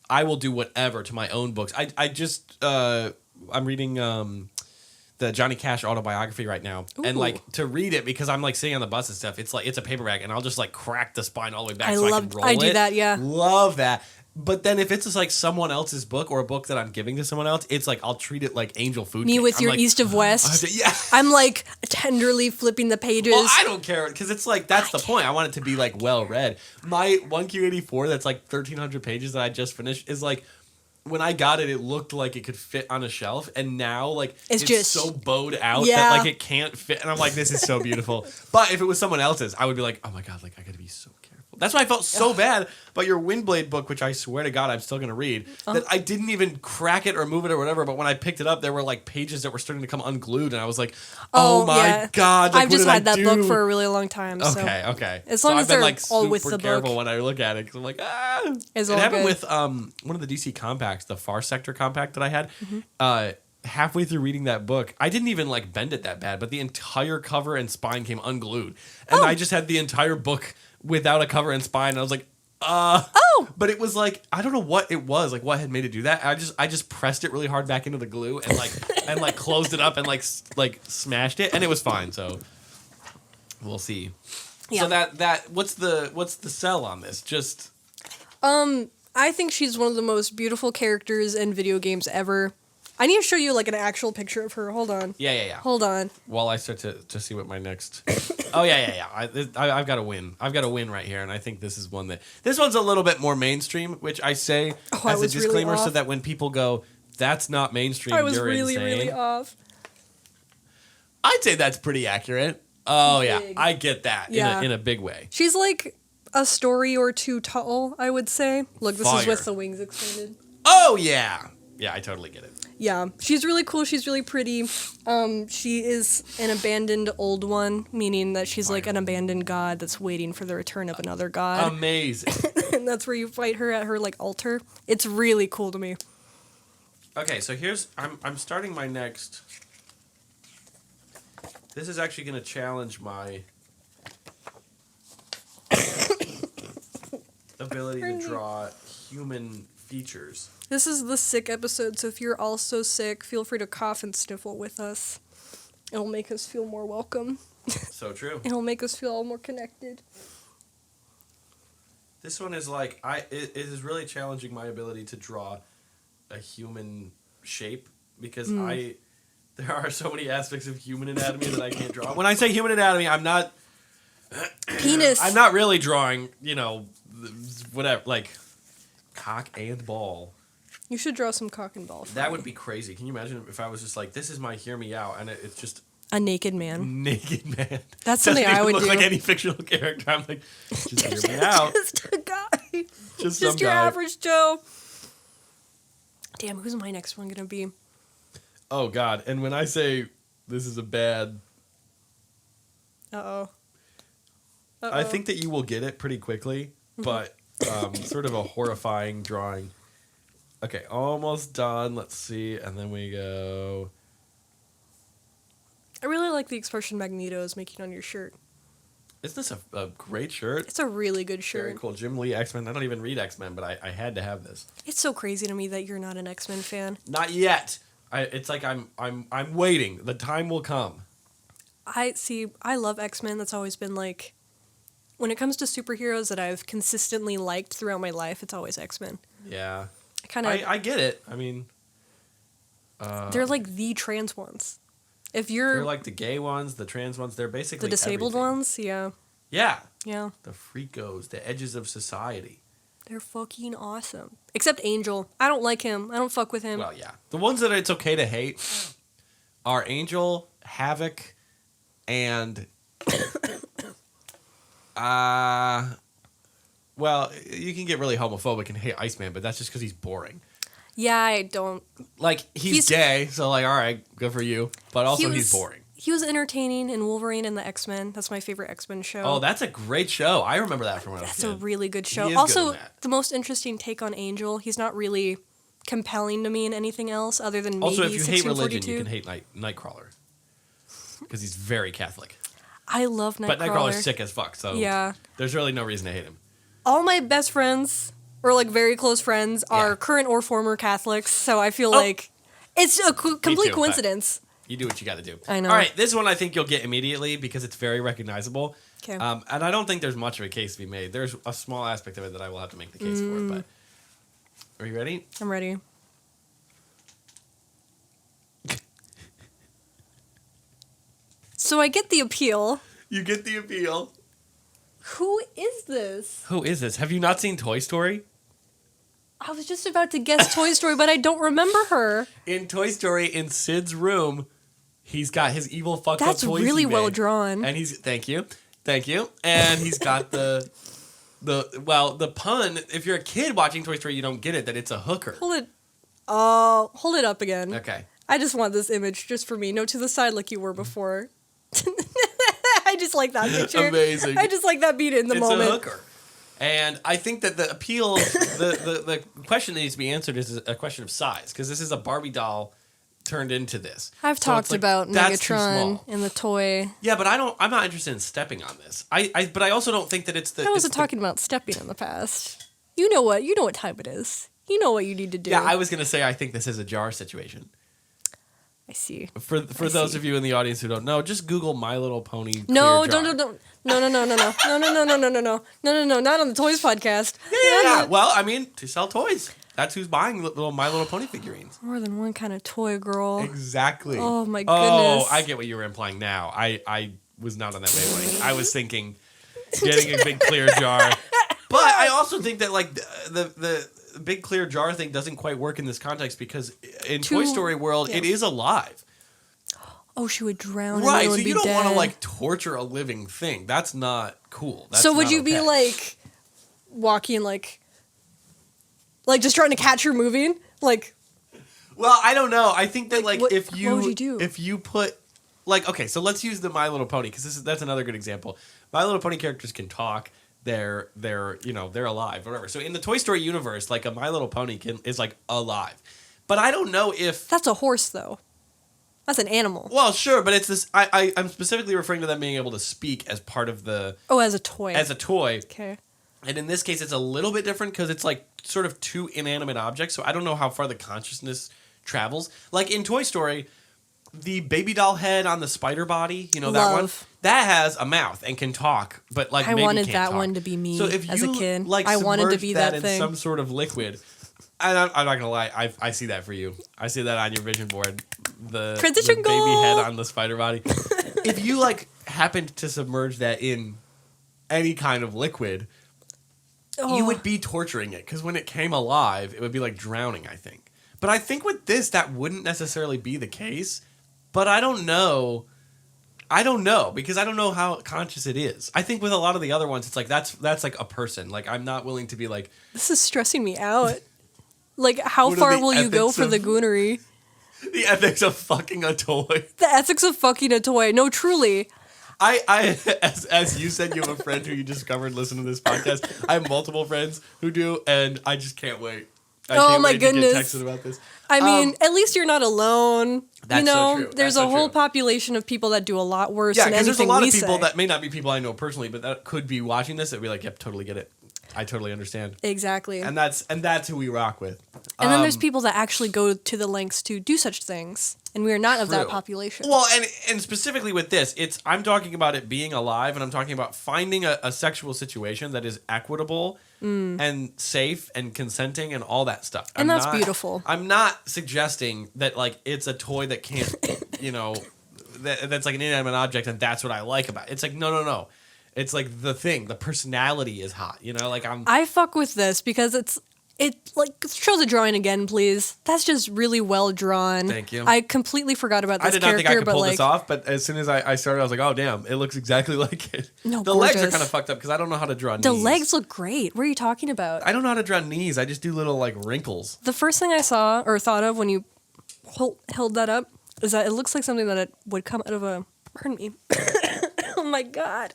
I will do whatever to my own books. I just I'm reading the Johnny Cash autobiography right now, and Ooh. like to read it because I'm like sitting on the bus and stuff. It's like it's a paperback, and I'll just like crack the spine all the way back so I can roll I do it. that, yeah. Love that. But then if it's just like someone else's book or a book that I'm giving to someone else, it's like I'll treat it like angel food. Me cake. with I'm your like, East of West. yeah. I'm like tenderly flipping the pages. Well, I don't care because it's like that's the point. I want it to be like well read. My 1Q84 that's like 1,300 pages that I just finished is like when I got it, it looked like it could fit on a shelf, and now like It's just- so bowed out Yeah. that like it can't fit. And I'm like, this is so beautiful. But if it was someone else's, I would be like, oh my god, like I gotta be so careful. That's why I felt so bad about your Windblade book, which I swear to God I'm still gonna read. That I didn't even crack it or move it or whatever. But when I picked it up, there were like pages that were starting to come unglued, and I was like, oh my yeah. god, like, I've just what had did I that book do? for a really long time. So. Okay. As So long I've as been, they're like, all with super the careful book. when I look at it because I'm like, ah. It's It all happened good. with one of the DC compacts, the Far Sector compact that I had. Mm-hmm. Halfway through reading that book, I didn't even like bend it that bad, but the entire cover and spine came unglued, and I just had the entire book without a cover and spine. And I was like, But it was like I don't know what it was, like what had made it do that. I just pressed it really hard back into the glue and like closed it up and like smashed it, and it was fine. So we'll see. Yeah. So that what's the sell on this? Just I think she's one of the most beautiful characters in video games ever. I need to show you like an actual picture of her. Hold on. yeah. Hold on. While I start to see what my next. Oh yeah. I've got a win. I've got a win right here, and I think this is one that this one's a little bit more mainstream, which I say I as a was really disclaimer, so off. that when people go, "That's not mainstream," I was you're really, insane. really off. I'd say that's pretty accurate. Oh yeah, Big. I get that Yeah. in a big way. She's like a story or two tall, I would say. Look, this is Fire. with the wings extended. Oh yeah, I totally get it. Yeah, she's really cool. She's really pretty. She is an abandoned old one, meaning that she's like an abandoned god that's waiting for the return of another god. Amazing. And that's where you fight her at her like altar. It's really cool to me. Okay, so I'm starting my next. This is actually going to challenge my ability to draw human features. This is the sick episode, so if you're also sick, feel free to cough and sniffle with us. It'll make us feel more welcome. So true. It'll make us feel all more connected. This one is like it is really challenging my ability to draw a human shape because there are so many aspects of human anatomy that I can't draw. When I say human anatomy, I'm not Penis. I'm not really drawing, whatever, like cock and ball. You should draw some cock and ball. For That me. would be crazy. Can you imagine if I was just like, this is my hear me out, and it's just a naked man. naked man. That's Doesn't something I even would look do. like any fictional character. I'm like, just hear me out. Just a guy. Just some Just your guy. average Joe. Damn, who's my next one gonna be? Oh God! And when I say this is a bad, Uh-oh. I think that you will get it pretty quickly. But sort of a horrifying drawing. Okay, almost done. Let's see, and then we go. I really like the expression Magneto is making on your shirt. Isn't this a great shirt? It's a really good Very shirt. cool. Jim Lee, X-Men. I don't even read X-Men, but I had to have this. It's so crazy to me that you're not an X-Men fan. Not yet. It's like I'm waiting. The time will come. I love X-Men. That's always been like, when it comes to superheroes that I've consistently liked throughout my life, it's always X-Men. Yeah. I kind of I get it. I mean, they're like the trans ones. If they're you're like the gay ones, the trans ones. They're basically the disabled everything. ones, yeah. Yeah. Yeah. The freakos, the edges of society. They're fucking awesome. Except Angel. I don't like him. I don't fuck with him. Well, yeah. The ones that it's okay to hate are Angel, Havoc, and well, you can get really homophobic and hate Iceman, but that's just because he's boring. Yeah, I don't. Like he's gay, so like, all right, good for you. But also he's boring. He was entertaining in Wolverine and the X-Men. That's my favorite X-Men show. Oh, that's a great show. I remember that from when I was That's a a kid. really good show. He is Also, good in that. the most interesting take on Angel. He's not really compelling to me in anything else other than maybe Also, if you hate religion, 1642. you can hate Nightcrawler because he's very Catholic. I love Nightcrawler. But Nightcrawler's sick as fuck, so Yeah. there's really no reason to hate him. All my best friends, or like very close friends, are Yeah. current or former Catholics, so I feel Oh. like it's a complete too, coincidence. You do what you got to do. I know. All right, this one I think you'll get immediately because it's very recognizable. 'Kay. And I don't think there's much of a case to be made. There's a small aspect of it that I will have to make the case for. But are you ready? I'm ready. So I get the appeal. You get the appeal. Who is this? Who is this? Have you not seen Toy Story? I was just about to guess Toy Story, but I don't remember her. In Toy Story, in Sid's room, he's got his evil fucked That's up toys. really he made. well drawn. And he's thank you, and he's got the pun. If you're a kid watching Toy Story, you don't get it that it's a hooker. Hold it. Oh, hold it up again. Okay. I just want this image just for me. No, to the side like you were before. I just like that picture. Amazing. I just like that beat in the It's moment. a hooker. And I think that the appeal, the question that needs to be answered is a question of size, because this is a Barbie doll turned into this. I've So talked it's like, about that's too Megatron small. and the toy. Yeah, but I'm not interested in stepping on this. But I also don't think that it's the. I wasn't it's the- talking about stepping in the past. You know what time it is. You know what you need to do. Yeah, I was gonna say I think this is a jar situation. I see. For those see. of you in the audience who don't know, just Google My Little Pony. No, clear jar. don't. No, not on the Toys podcast. Yeah. Well, I mean, to sell toys. That's who's buying little My Little Pony figurines. More than one kind of toy, girl. Exactly. Oh, my Oh, goodness. I get what you were implying now. I was not on that wavelength. I was thinking getting a big clear jar. But I also think that like the big clear jar thing doesn't quite work in this context because in Toy Story world yeah. it is alive. Oh, she would drown. Right, And so would be you don't want to dead. like torture a living thing. That's not cool. That's So would not you be okay. like walking like just trying to catch her moving? Like, Well, I don't know. I think that like what- if what would you do? if you put like okay, so let's use the My Little Pony because that's another good example. My Little Pony characters can talk. They're they're alive, whatever. So in the Toy Story universe, like a My Little Pony is like alive. But I don't know if that's a horse though. That's an animal. well, sure, but it's this. I'm specifically referring to them being able to speak as part of the Oh, as a toy. as a toy. Okay. And in this case, it's a little bit different because it's like sort of two inanimate objects. So I don't know how far the consciousness travels. Like in Toy Story, the baby doll head on the spider body, that one, Love. that has a mouth and can talk, but like I maybe wanted can't that talk. one to be me So if as a you, kid. like I wanted to submerge be that that in thing. some sort of liquid. And I'm not gonna lie, I see that for you. I see that on your vision board. The Transition baby goal! head on the spider body. If you like happened to submerge that in any kind of liquid, Oh. you would be torturing it because when it came alive, it would be like drowning, I think. But I think with this, that wouldn't necessarily be the case. But I don't know. Because I don't know how conscious it is. I think with a lot of the other ones, it's like that's like a person. Like I'm not willing to be like This is stressing me out. Like, how What are far the will you go ethics for of- the goonery? the ethics of fucking a toy. The ethics of fucking a toy. No, truly. as you said, you have a friend who you discovered listening to this podcast. I have multiple friends who do, and I just can't wait. I Oh can't my wait goodness. to get texted about this. I mean, at least you're not alone. That's you so know, true. there's That's a so whole true. population of people that do a lot worse Yeah, than because anything there's a lot we of people say. that may not be people I know personally, but that could be watching this and be like, "Yep, totally get it. I totally understand." Exactly. And that's who we rock with. And then there's people that actually go to the lengths to do such things, and we are not of that True. population. Well, and specifically with this, I'm talking about it being alive, and I'm talking about finding a sexual situation that is equitable and safe and consenting and all that stuff. And that's beautiful. I'm not suggesting that like it's a toy that can't, that's like an inanimate object, and that's what I like about it. It's like no. It's like the thing, the personality is hot. Like I fuck with this because it like show the drawing again, please. That's just really well drawn. Thank you. I completely forgot about this I did not character, think I could but pull like this off, but as soon as I started, I was like, oh, damn, it looks exactly like it. No, the legs are gorgeous. kind of fucked up because I don't know how to draw the knees. legs look great. What are you talking about? I don't know how to draw knees. I just do little, like, wrinkles. The first thing I saw or thought of when you held that up is that it looks like something that it would come out of a. Pardon me. Oh my god.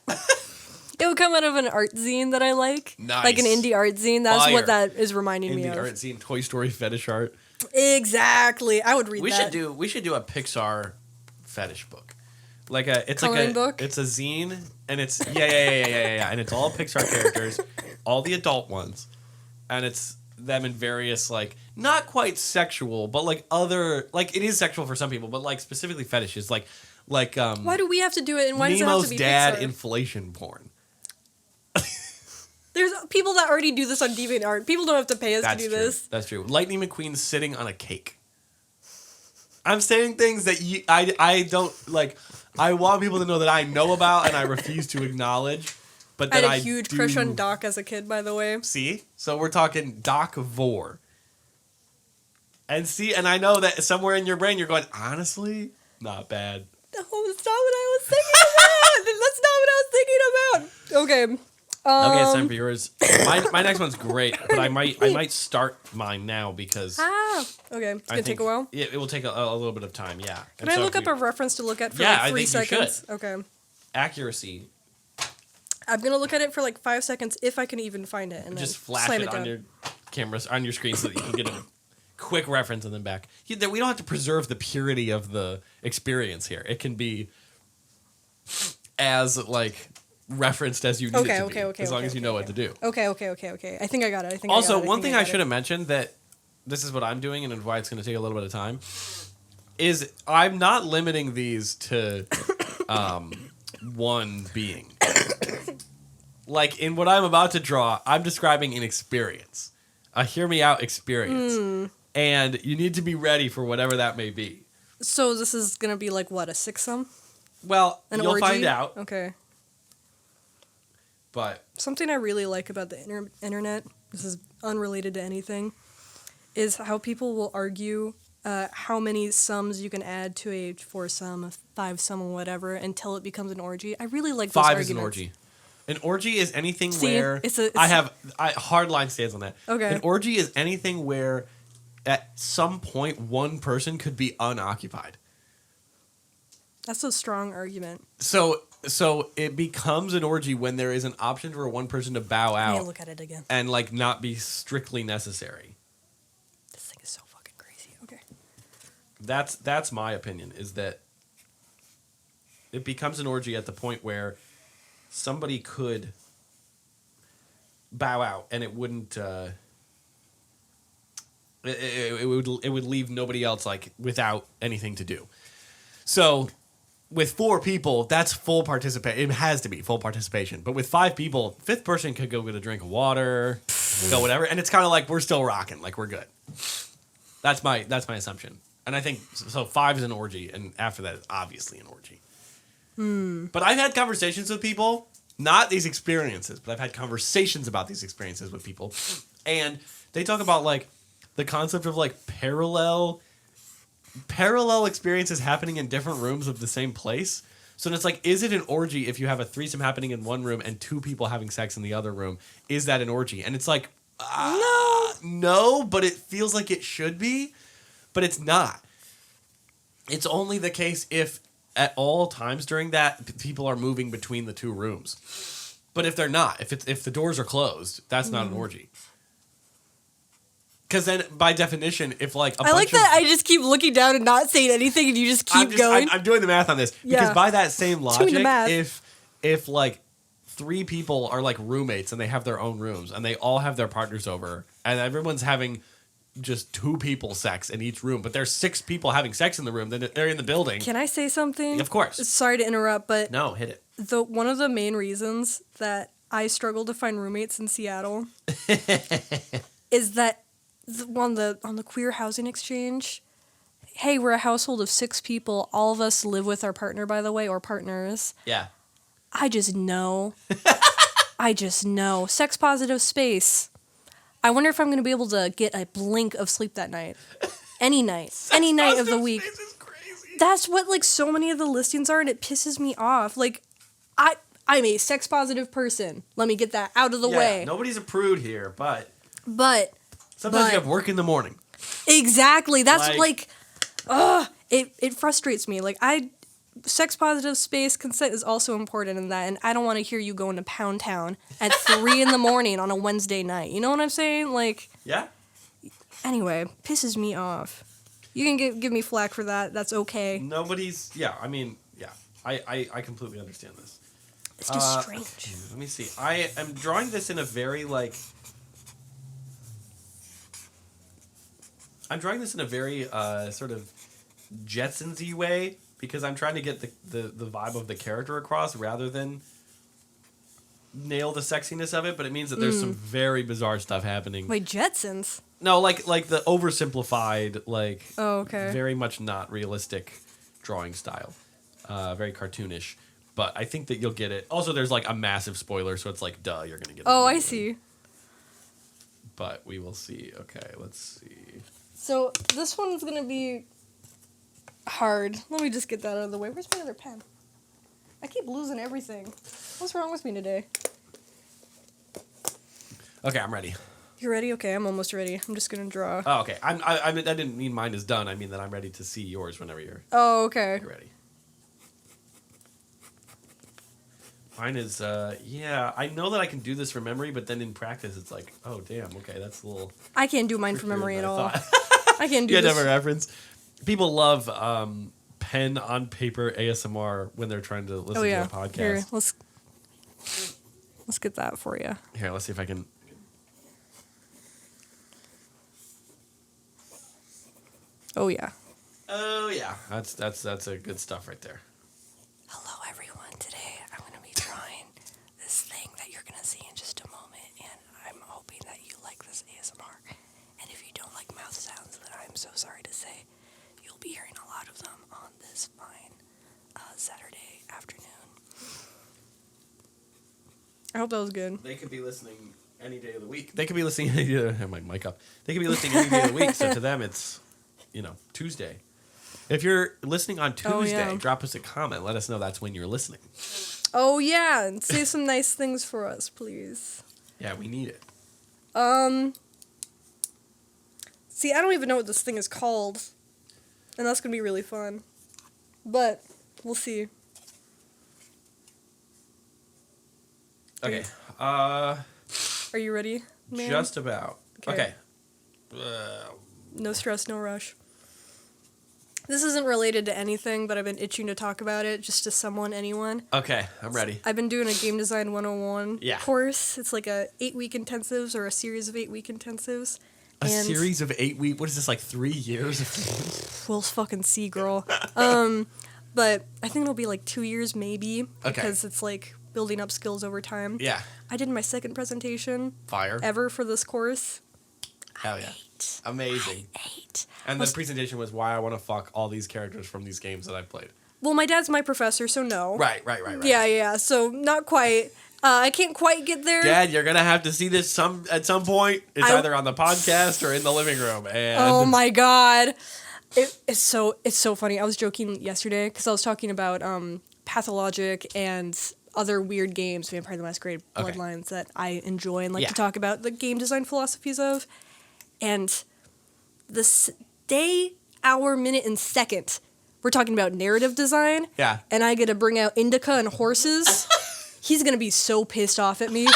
It would come out of an art zine that I like. Nice. Like an indie art zine. That's Fire. what that is reminding me Indie of. art scene, Toy Story fetish art. Exactly. I would read We that. should do a Pixar fetish book. It's Coloring like a book? It's a zine, and it's yeah, and it's all Pixar characters, all the adult ones, and it's them in various like not quite sexual, but like other like it is sexual for some people, but like specifically fetishes like Why do we have to do it and why does it have Nemo's to be dad Pixar? inflation porn. There's people that already do this on DeviantArt. People don't have to pay us That's to do true. this. That's true. Lightning McQueen sitting on a cake. I'm saying things that I don't like. I want people to know that I know about and I refuse to acknowledge. But I that had a huge crush on Doc as a kid, by the way. See, so we're talking Doc Vore. And see, and I know that somewhere in your brain you're going, honestly, not bad. No, that's not what I was thinking about. That's not what I was thinking about. Okay. Okay, it's time for yours. My next one's great, but I might start mine now because Okay. It's I gonna think take a while. Yeah, it will take a little bit of time. Yeah. Can I look up a reference to look at for Yeah, like I 3 think you should. seconds? Okay. accuracy? I'm gonna look at it for like 5 seconds if I can even find it, and Just then flash slam it it on down. your cameras on your screen so that you can get a quick reference and then back. We don't have to preserve the purity of the experience here. It can be as like referenced as you need it to be, as long as you know what to do. Okay. I think I got it. Also, one thing I should have mentioned that this is what I'm doing and why it's going to take a little bit of time is I'm not limiting these to one being. Like in what I'm about to draw, I'm describing an experience, a hear me out experience. And you need to be ready for whatever that may be. So this is gonna be like what, a six-sum? Well, An you'll orgy? find out. Okay. But Something I really like about the internet, this is unrelated to anything, is how people will argue how many sums you can add to a four-sum, a five-sum, or whatever, until it becomes an orgy. I really like those five arguments. is an orgy. An orgy is anything See, where it's a- I hard line stands on that. Okay. An orgy is anything where at some point one person could be unoccupied. That's a strong argument. So it becomes an orgy when there is an option for one person to bow I need to out look at it again. and like not be strictly necessary. This thing is so fucking crazy. Okay. That's my opinion, is that it becomes an orgy at the point where somebody could bow out and it wouldn't it would leave nobody else like without anything to do. So with 4 people, that's full participation. It has to be full participation. But with 5 people, fifth person could go get a drink of water, go whatever, and it's kind of like we're still rocking, like we're good. That's my assumption. And I think so 5 is an orgy, and after that is obviously an orgy. But I've had conversations with people, not these experiences, but I've had conversations about these experiences with people, and they talk about like the concept of like parallel experiences happening in different rooms of the same place. So it's like, is it an orgy if you have a threesome happening in one room and 2 people having sex in the other room? Is that an orgy? And it's like, no, but it feels like it should be, but it's not. It's only the case if at all times during that, people are moving between the two rooms. But if they're not, if the doors are closed, that's not an orgy. Because then, by definition, if like I like that I just keep looking down and not saying anything, and you just keep going. I'm doing the math on this because Yeah. by that same Doing the logic, math. if like 3 people are like roommates and they have their own rooms and they all have their partners over and everyone's having just 2 people sex in each room, but there's 6 people having sex in the room, then they're in the building. Can I say something? Of course. Sorry to interrupt, but No, hit it. one of the main reasons that I struggle to find roommates in Seattle is that on the queer housing exchange, hey, we're a household of 6 people. All of us live with our partner, by the way, or partners. Yeah. I just know. I just know. Sex positive space. I wonder if I'm going to be able to get a blink of sleep that night. Any night. Any night of the week. This is crazy. That's what like so many of the listings are, and it pisses me off. Like, I'm a sex positive person. Let me get that out of the way. Nobody's a prude here, but But sometimes But- you have work in the morning. exactly, that's Like- it frustrates me. Like sex positive space consent is also important in that, and I don't want to hear you going to Pound Town at 3 in the morning on a Wednesday night. You know what I'm saying? Like, Yeah. anyway, pisses me off. You can give me flack for that. That's okay. Nobody's. Yeah. I mean. Yeah. I completely understand this. It's just strange. Let me see. I am drawing this in a very like. I'm drawing this in a very sort of Jetsons-y way because I'm trying to get the vibe of the character across rather than nail the sexiness of it. But it means that there's some very bizarre stuff happening. Wait, Jetsons? No, like the oversimplified, like Oh, okay. very much not realistic drawing style, very cartoonish. But I think that you'll get it. Also, there's like a massive spoiler, so it's like, duh, you're gonna get it. Oh, I see. But we will see. Okay, let's see. So this one's gonna be hard. Let me just get that out of the way. Where's my other pen? I keep losing everything. What's wrong with me today? Okay, I'm ready. You ready? Okay, I'm almost ready. I'm just gonna draw. Oh, okay. I didn't mean mine is done. I mean that I'm ready to see yours whenever you're Oh, okay. ready. Mine is, yeah, I know that I can do this from memory, but then in practice it's like, oh, damn, okay, that's a little... I can't do mine from trickier memory than at I all. thought. I can't do You this. never reference. People love pen on paper ASMR when they're trying to listen Oh yeah. to a podcast. Here, let's get that for you. Here, let's see if I can... Oh yeah. Oh, yeah. That's a good stuff right there. Hello everyone. Today I'm going to be drawing this thing that you're going to see in just a moment, and I'm hoping that you like this ASMR. And if you don't like mouth sounds, then I'm so sorry to say you'll be hearing a lot of them on this fine Saturday afternoon. I hope that was good. They could be listening any day of the week. They could be listening... I have my mic up. They could be listening any day of the week, so to them it's, Tuesday. If you're listening on Tuesday, yeah. drop us a comment. Let us know that's when you're listening. Oh yeah, and say some nice things for us, please. Yeah, we need it. See, I don't even know what this thing is called, and that's gonna be really fun. But we'll see. Okay. Are you ready, man? Just about. Okay. No stress, no rush. This isn't related to anything, but I've been itching to talk about it just to anyone. Okay, I'm ready. I've been doing a Game Design 101 Yeah. course. It's like a 8-week intensives or a series of 8-week intensives. A And series of 8 weeks. What is this, like 3 years of games? we'll fucking see, girl. But I think it'll be like 2 years maybe because it's like building up skills over time. Yeah. I did my second presentation Fire. ever for this course. Hell yeah. 8. Amazing. 8. And the presentation was why I want to fuck all these characters from these games that I've played. Well, my dad's my professor, so no. Right. Yeah. So not quite. I can't quite get there. Dad, you're gonna have to see this at some point. It's either on the podcast or in the living room. And Oh my god. It's so funny. I was joking yesterday because I was talking about Pathologic and other weird games, Vampire the Masquerade, Okay. Bloodlines, that I enjoy and like Yeah. to talk about the game design philosophies of. And the day, hour, minute, and second we're talking about narrative design. Yeah. And I get to bring out indica and horses. He's gonna be so pissed off at me.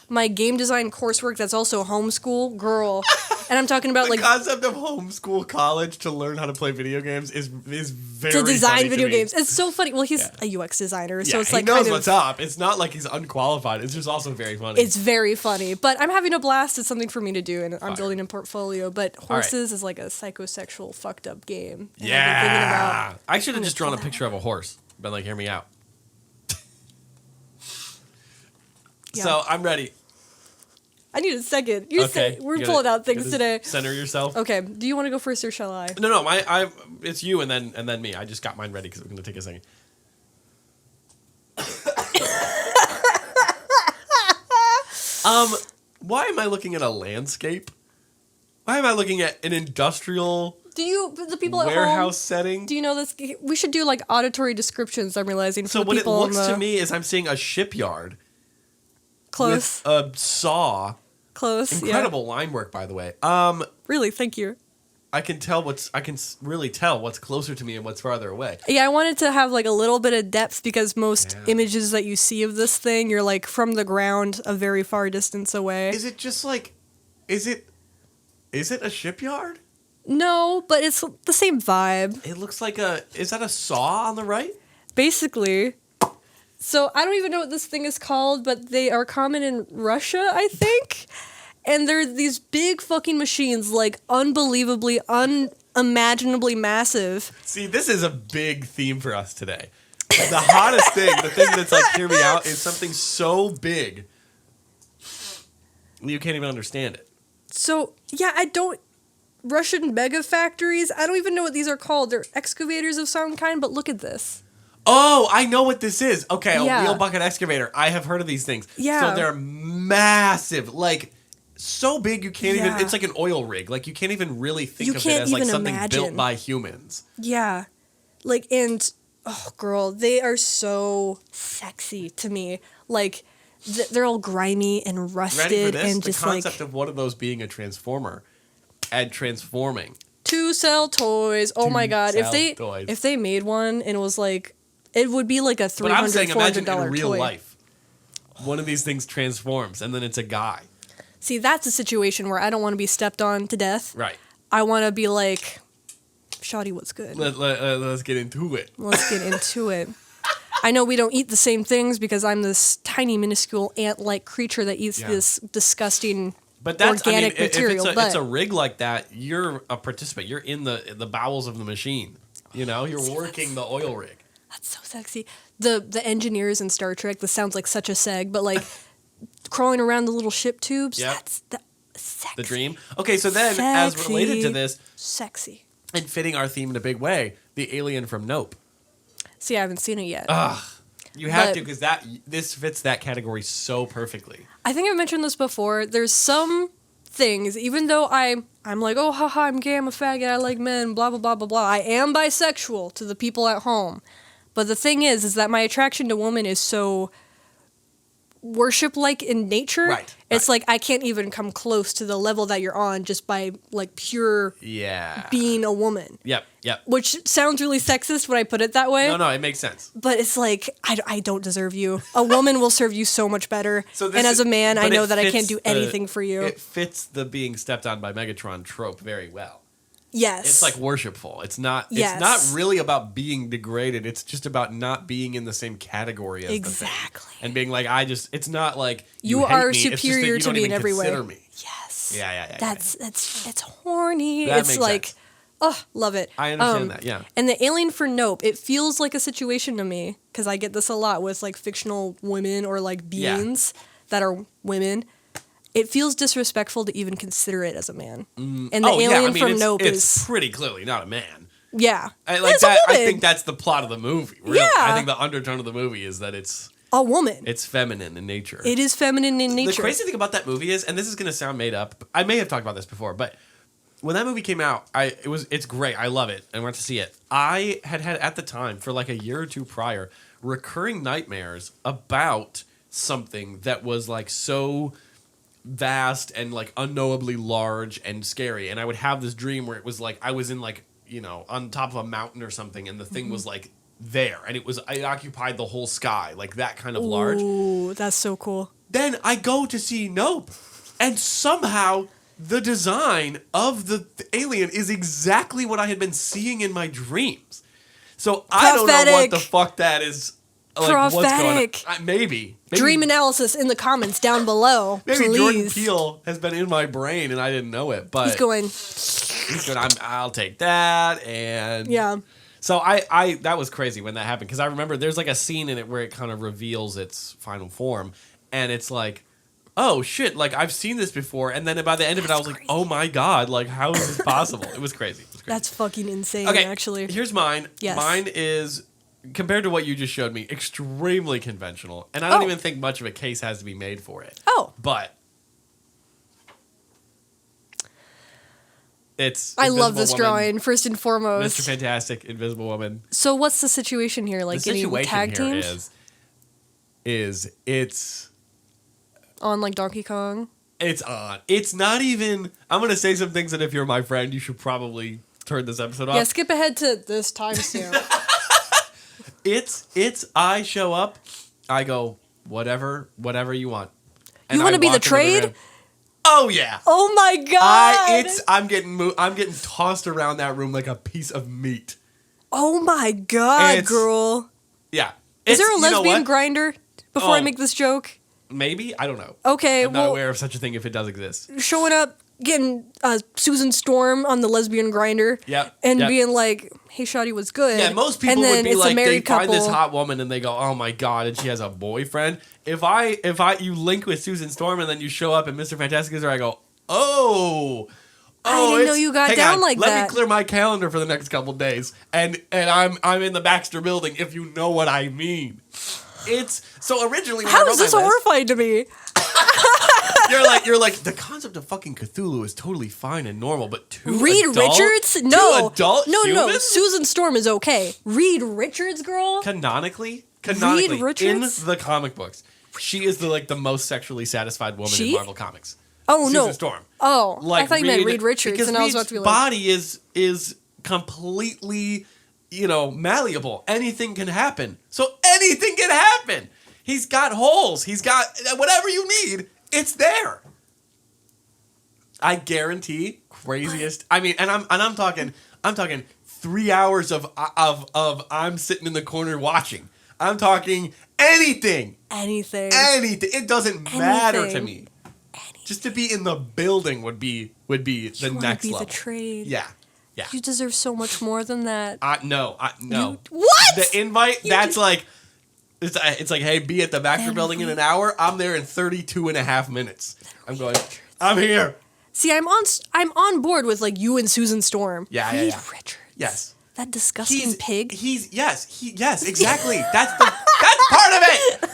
My game design coursework that's also homeschool, girl. And I'm talking about The like concept of homeschool college to learn how to play video games is very to design funny video to me. games. It's so funny. Well, he's Yeah. a UX designer, Yeah, so it's he like knows kind of what's up. It's not like he's unqualified. It's just also very funny. it's very funny. But I'm having a blast. It's something for me to do, and I'm Fire. building a portfolio. But right. horses is like a psychosexual fucked up game. And I've been thinking yeah. about- I should have just drawn a picture of a horse. Been like, hear me out. Yeah. So I'm ready. I need a second. You Okay. say we're You pulling gotta- out things gotta today. Center yourself. Okay. Do you want to go first or shall I? No. It's you and then me. I just got mine ready because we're gonna take a second. Why am I looking at a landscape? Why am I looking at an industrial Do you the people at warehouse home? setting? Do you know this? We should do like auditory descriptions. I'm realizing for So the what it people looks on the to me is I'm seeing a shipyard close, with a saw. close. Incredible line work, by the way. Yeah. Really, thank you. I can really tell what's closer to me and what's farther away. Yeah, I wanted to have like a little bit of depth because most Yeah. images that you see of this thing, you're like from the ground a very far distance away. Is it just like, is it a shipyard? No, but it's the same vibe, It looks like is that a saw on the right? basically. So I don't even know what this thing is called, but they are common in Russia, I think. And they're these big fucking machines, like unbelievably, unimaginably massive. See, this is a big theme for us today. The hottest thing, the thing that's like, hear me out, is something so big you can't even understand it. So, yeah, I don't. Russian mega factories, I don't even know what these are called. They're excavators of some kind, but look at this. Oh, I know what this is. Okay, a Yeah. wheel bucket excavator. I have heard of these things. Yeah. So they're massive, like so big you can't even. Yeah. It's like an oil rig. Like you can't even really think You of it can't as like even something built imagine. by humans. Yeah. Like, and, oh, girl, they are so sexy to me. Like, they're all grimy and Ready for rusted this? and The just concept like of one of those being a transformer and transforming. to sell toys. Oh my god, sell toys. if they made one and it was like, it would be like a $300, But I'm saying, imagine $400 in real toy. life, one of these things transforms, and then it's a guy. See, that's a situation where I don't want to be stepped on to death. Right. I want to be like, Shoddy, what's good? Let's get into it. Let's get into it. I know we don't eat the same things because I'm this tiny, minuscule ant-like creature that eats Yeah. this disgusting But that's organic I mean, material. If but it's a rig like that, you're a participant. You're in the bowels of the machine. You know, you're working the oil rig. that's so sexy. The engineers in Star Trek, this sounds like such a seg, but like crawling around the little ship tubes, Yep. that's sexy. The dream. Okay, so then as related to Sexy. this Sexy. and fitting our theme in a big way, the alien from Nope. See, I haven't seen it yet. You have But- to because this fits that category so perfectly. I think I've mentioned this before. There's some things, even though I'm like, oh, haha, I'm gay, I'm a faggot, I like men, blah, blah, blah, blah, blah. I am bisexual to the people at home. But the thing is that my attraction to women is so worship-like in nature. Right, It's like I can't even come close to the level that you're on just by like pure Yeah. being a woman. Yep. Which sounds really sexist when I put it that way. No, it makes sense. But it's like, I don't deserve you. A woman will serve you so much better. So this and as is- a man, I but know it that I fits can't do the- anything for you. It fits the being stepped on by Megatron trope very well. Yes. It's like worshipful. It's not. Yes. It's not really about being degraded. It's just about not being in the same category as the Exactly. thing. And being like, it's not like You hate are me, it's just that superior you to don't me in even every way. consider me. Yes. Yeah. That's it's horny. That it's makes like, sense. oh, love it. I understand that, yeah. And the alien for Nope, it feels like a situation to me because I get this a lot with like fictional women or like Yeah. beings that are women. It feels disrespectful to even consider it as a man. And the alien from Nope it's is pretty clearly not a man. yeah. I, like It's a that. I woman. think that's the plot of the movie. Really. Yeah. I think the undertone of the movie is that it's A woman. feminine in nature. It is feminine in nature. The crazy thing about that movie is, and this is going to sound made up. I may have talked about this before, but when that movie came out, it's great. I love it. I went to see it. I had at the time for like a year or two prior recurring nightmares about something that was like so vast and like unknowably large and scary. And I would have this dream where it was like I was in like on top of a mountain or something, and the thing was like there, and it occupied the whole sky, like that kind of large. Ooh, that's so cool. Then I go to see Nope, and somehow the design of the alien is exactly what I had been seeing in my dreams. So I don't know what Prophetic. the fuck that is. Like, what's going on? Prophetic. Maybe Dream analysis in the comments down below, maybe please. Jordan Peele has been in my brain and I didn't know it, but He's going, I'll take that, and yeah. So I that was crazy when that happened, because I remember there's like a scene in it where it kind of reveals its final form, and it's like, oh shit, like I've seen this before, and then by the end of it I was like, oh my god, like how is this possible? It was crazy. That's fucking insane, Okay, actually. here's mine. Yes. Mine is, compared to what you just showed me, extremely conventional, and I don't Oh. even think much of a case has to be made for it. Oh, But it's I love Invisible this Woman, drawing, first and foremost. Mr. Fantastic, Invisible Woman. So what's the situation here? Like The getting situation tag here teams is it's on like Donkey Kong? it's on. It's not even. I'm gonna say some things that if you're my friend, you should probably turn this episode off. Yeah, skip ahead to this timestamp. It's I show up, I go whatever you want. You I wanna be the walk into trade? room. Oh yeah. Oh my god! I'm getting tossed around that room like a piece of meat. Oh my god, It's- girl! Yeah. Is there a You know lesbian what? grinder? Before I Oh. make this joke, Maybe, I don't know. okay. I'm not Well, aware of such a thing if it does exist. showing up, getting Susan Storm on the lesbian grinder, Yep, and yep. being like, "Hey, Shawty, what's good?" Yeah, most and people then would be it's like, a they married find couple. this hot woman and they go, oh my god, and she has a boyfriend. If you link with Susan Storm and then you show up and Mr. Fantastic is there, I go, oh. I didn't know it's- you got hang down on, like let that. me clear my calendar for the next couple days, and I'm in the Baxter Building, if you know what I mean. It's so originally when I How wrote is this my list, horrifying to me? you're like the concept of fucking Cthulhu is totally fine and normal, but Reed adult, Richards? No, two adult no. humans? Susan Storm is okay. Reed Richards, girl. Canonically, Richards? in the comic books, she is the most sexually satisfied woman She? in Marvel Comics. Oh Susan no. Storm. Oh, I thought you meant Reed Richards, because and I was Reed's about to be like, body is completely, malleable. Anything can happen. So anything can happen. He's got holes. He's got whatever you need. It's there. I guarantee craziest. I mean, and I'm talking 3 hours of I'm sitting in the corner watching. I'm talking anything. anything. It doesn't matter to Anything. me. Just to be in the building would be the You wanna next be level. the trade. Yeah. Yeah. You deserve so much more than that. No. What? The invite, You that's do- like it's like, hey, be at the Baxter Building in an hour. I'm there in 32 and a half minutes. I'm going, I'm here. See, I'm on board with like you and Susan Storm. Yeah, Reed yeah. Richards. Yes. That disgusting pig. Yes, exactly. That's part of it.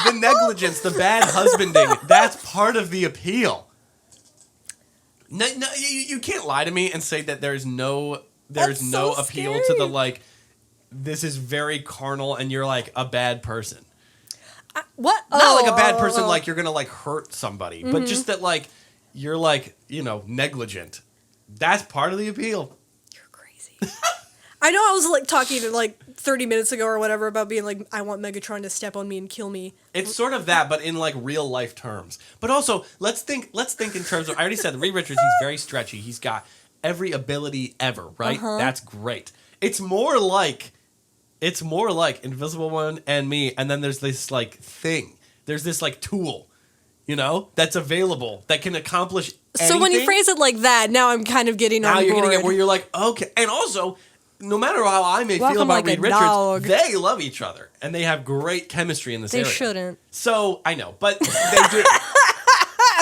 The negligence, the bad husbanding, that's part of the appeal. No, you can't lie to me and say that there's no That's so appeal to scary. the like, this is very carnal and you're like a bad person. What? Not like a bad Oh, person, oh. like you're gonna like hurt somebody, but just that like you're like, negligent. That's part of the appeal. You're crazy. I know I was like talking like 30 minutes ago or whatever about being like, I want Megatron to step on me and kill me. It's sort of that, but in like real life terms. But also, let's think in terms of. I already said Reed Richards. He's very stretchy. He's got every ability ever. Right? That's great. It's more like Invisible One and me, and then there's this like thing. There's this like tool, that's available that can accomplish. So when you anything. phrase it like that, now I'm kind of getting Now on you're board. getting it where you're like, okay. And also, no matter how I may feel Welcome about like Reed a Richards, dog. they love each other. And they have great chemistry in this They area. shouldn't. So, I know, but they do.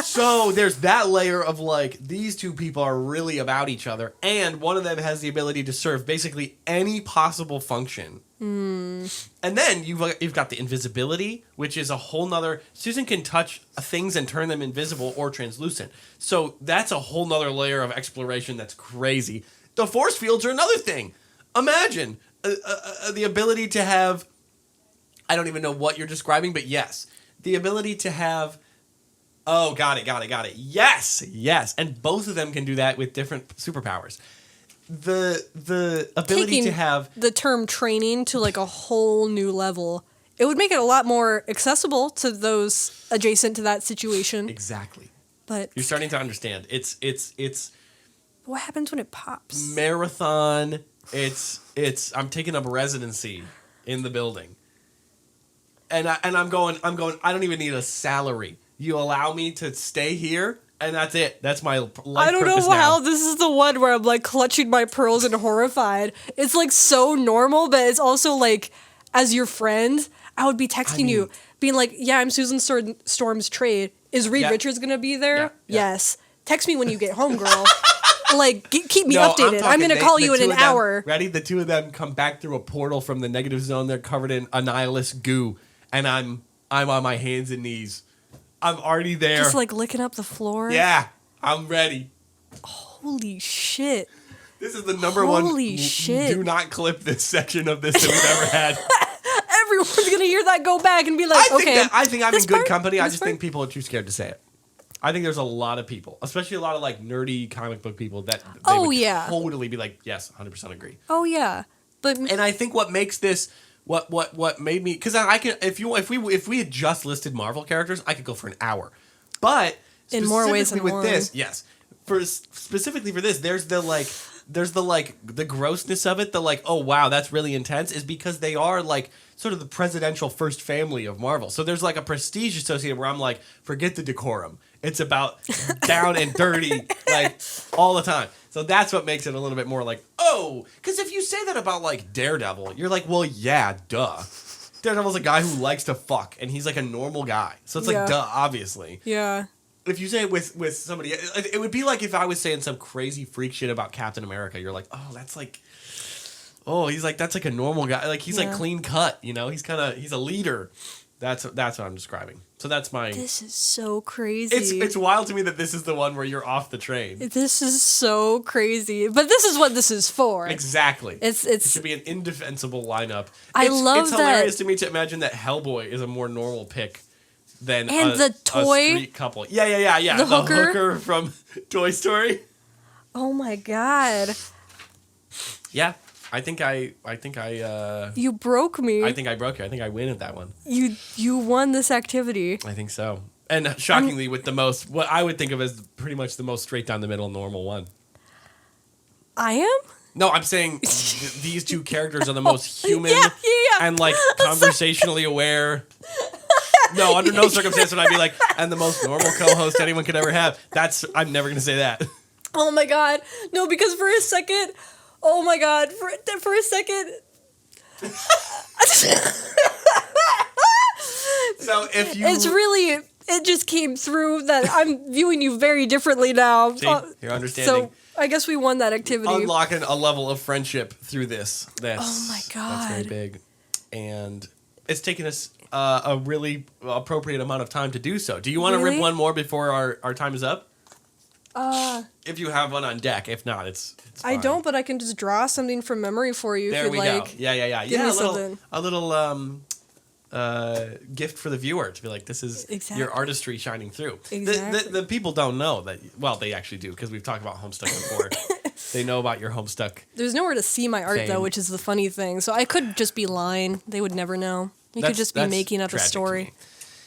So, there's that layer of like, these two people are really about each other. And one of them has the ability to serve basically any possible function. And then you've got the invisibility, which is a whole nother. Susan can touch things and turn them invisible or translucent. So that's a whole nother layer of exploration that's crazy. The force fields are another thing. Imagine the ability to have. I don't even know what you're describing, but yes, the ability to have. Oh, got it. Yes. And both of them can do that with different superpowers. the ability Taking to have the term training to like a whole new level. It would make it a lot more accessible to those adjacent to that situation. exactly. But You're starting to understand. It's what happens when it pops? marathon. It's I'm taking up residency in the building. And I'm going I don't even need a salary. You allow me to stay here and that's it. That's my life I don't know purpose how now. this is the one where I'm like clutching my pearls and horrified. It's like so normal, but it's also like as your friend, I would be texting you, being like, "Yeah, I'm Susan Storm's trade. Is Reed Yeah. Richards gonna be there? Yeah. Yes. Text me when you get home, girl. Like, keep me No, updated. I'm talking gonna call the you in two an of them- hour." Ready? The two of them come back through a portal from the negative zone. They're covered in annihilist goo, and I'm on my hands and knees. I'm already there. Just like licking up the floor. yeah, I'm ready. Holy shit. This is the number one. Holy shit. Do not clip this section of this that we've ever had. Everyone's gonna hear that, go back and be like, okay. I think I'm in this good part, company. I this just part. think people are too scared to say it. I think there's a lot of people, especially a lot of like nerdy comic book people that they Oh, would yeah. totally be like, yes, 100% agree. Oh yeah. But And I think what makes this what made me because I can if we had just listed Marvel characters, I could go for an hour. But In more ways specifically than with one. this, yes. Specifically for this, there's the grossness of it, the like, oh wow, that's really intense, is because they are like sort of the presidential first family of Marvel. So there's like a prestige associated where I'm like, forget the decorum. It's about down and dirty, like all the time. So that's what makes it a little bit more like, oh, because if you say that about like Daredevil, you're like, well, yeah, duh. Daredevil's a guy who likes to fuck, and he's like a normal guy. So it's Yeah. like, duh, obviously. yeah. If you say it with somebody, it would be like if I was saying some crazy freak shit about Captain America. You're like, oh, that's like, oh, he's like, that's like a normal guy. Like he's like Yeah. clean cut, you know. He's a leader. That's what I'm describing. So that's my. This is so crazy. It's wild to me that this is the one where you're off the train. This is so crazy. But this is what this is for. Exactly. It It's should be an indefensible lineup. I love It's that- hilarious to me to imagine that Hellboy is a more normal pick than And the toy? a street couple. Yeah. The hooker? hooker from Toy Story. oh my god. Yeah, I think I You broke me. I think I broke you. I think I win at that one. You won this activity. I think so. And shockingly, with the most, what I would think of as pretty much the most straight down the middle normal one. I am? No, I'm saying these two characters are the most human Yeah. and like conversationally aware. No, under no circumstance would I be like, and the most normal co-host anyone could ever have. I'm never gonna say that. Oh my god. No, because for a second, oh my god, for a second. So if you, It's really, it just came through that I'm viewing you very differently now. See, you're understanding. So I guess we won that activity. Unlocking a level of friendship through this. Oh my That's very God. big, and it's taken us a really appropriate amount of time to do so. Do you want to Really? rip one more before our time is up? Uh, If you have one on deck, if not, it's I fine. don't, but I can just draw something from memory for you There if we you'd like. go. Yeah. give me a something. little gift for the viewer to be like, this is Exactly. your artistry shining through. Exactly. The people don't know that. Well, they actually do because we've talked about Homestuck before. They know about your Homestuck. There's nowhere to see my art Fame. though, which is the funny thing. So I could just be lying. They would never know. You could just be That's making up a tragic to story. me.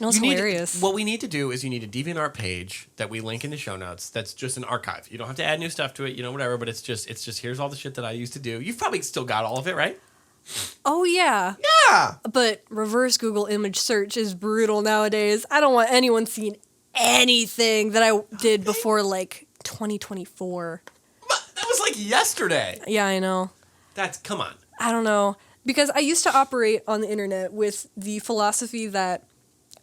No, it's You need- hilarious. What we need to do is you need a DeviantArt page that we link in the show notes. That's just an archive. You don't have to add new stuff to it, whatever. But it's just here's all the shit that I used to do. You've probably still got all of it, right? Oh yeah. Yeah. But reverse Google image search is brutal nowadays. I don't want anyone seeing anything that I did before like 2024. That was like yesterday. Yeah, I know. Come on. I don't know. Because I used to operate on the internet with the philosophy that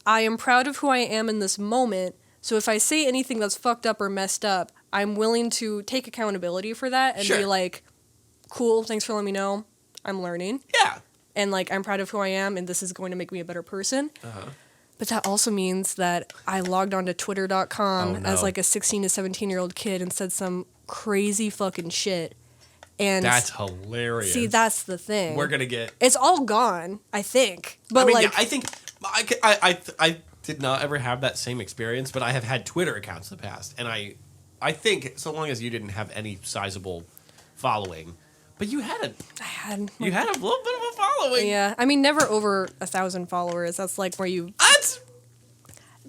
I am proud of who I am in this moment. So if I say anything that's fucked up or messed up, I'm willing to take accountability for that and Sure. be like, cool, thanks for letting me know. I'm learning. Yeah. And like, I'm proud of who I am and this is going to make me a better person. Uh-huh. But that also means that I logged onto twitter.com Oh, no. as like a 16 to 17-year-old kid and said some crazy fucking shit. And That's hilarious. see, that's the thing. We're gonna get. It's all gone, I think. But I mean, like, yeah, I think I did not ever have that same experience, but I have had Twitter accounts in the past, and I think so long as you didn't have any sizable following, but you had a I had, little bit of a following. yeah. I mean, never over 1,000 followers. That's like where you. That's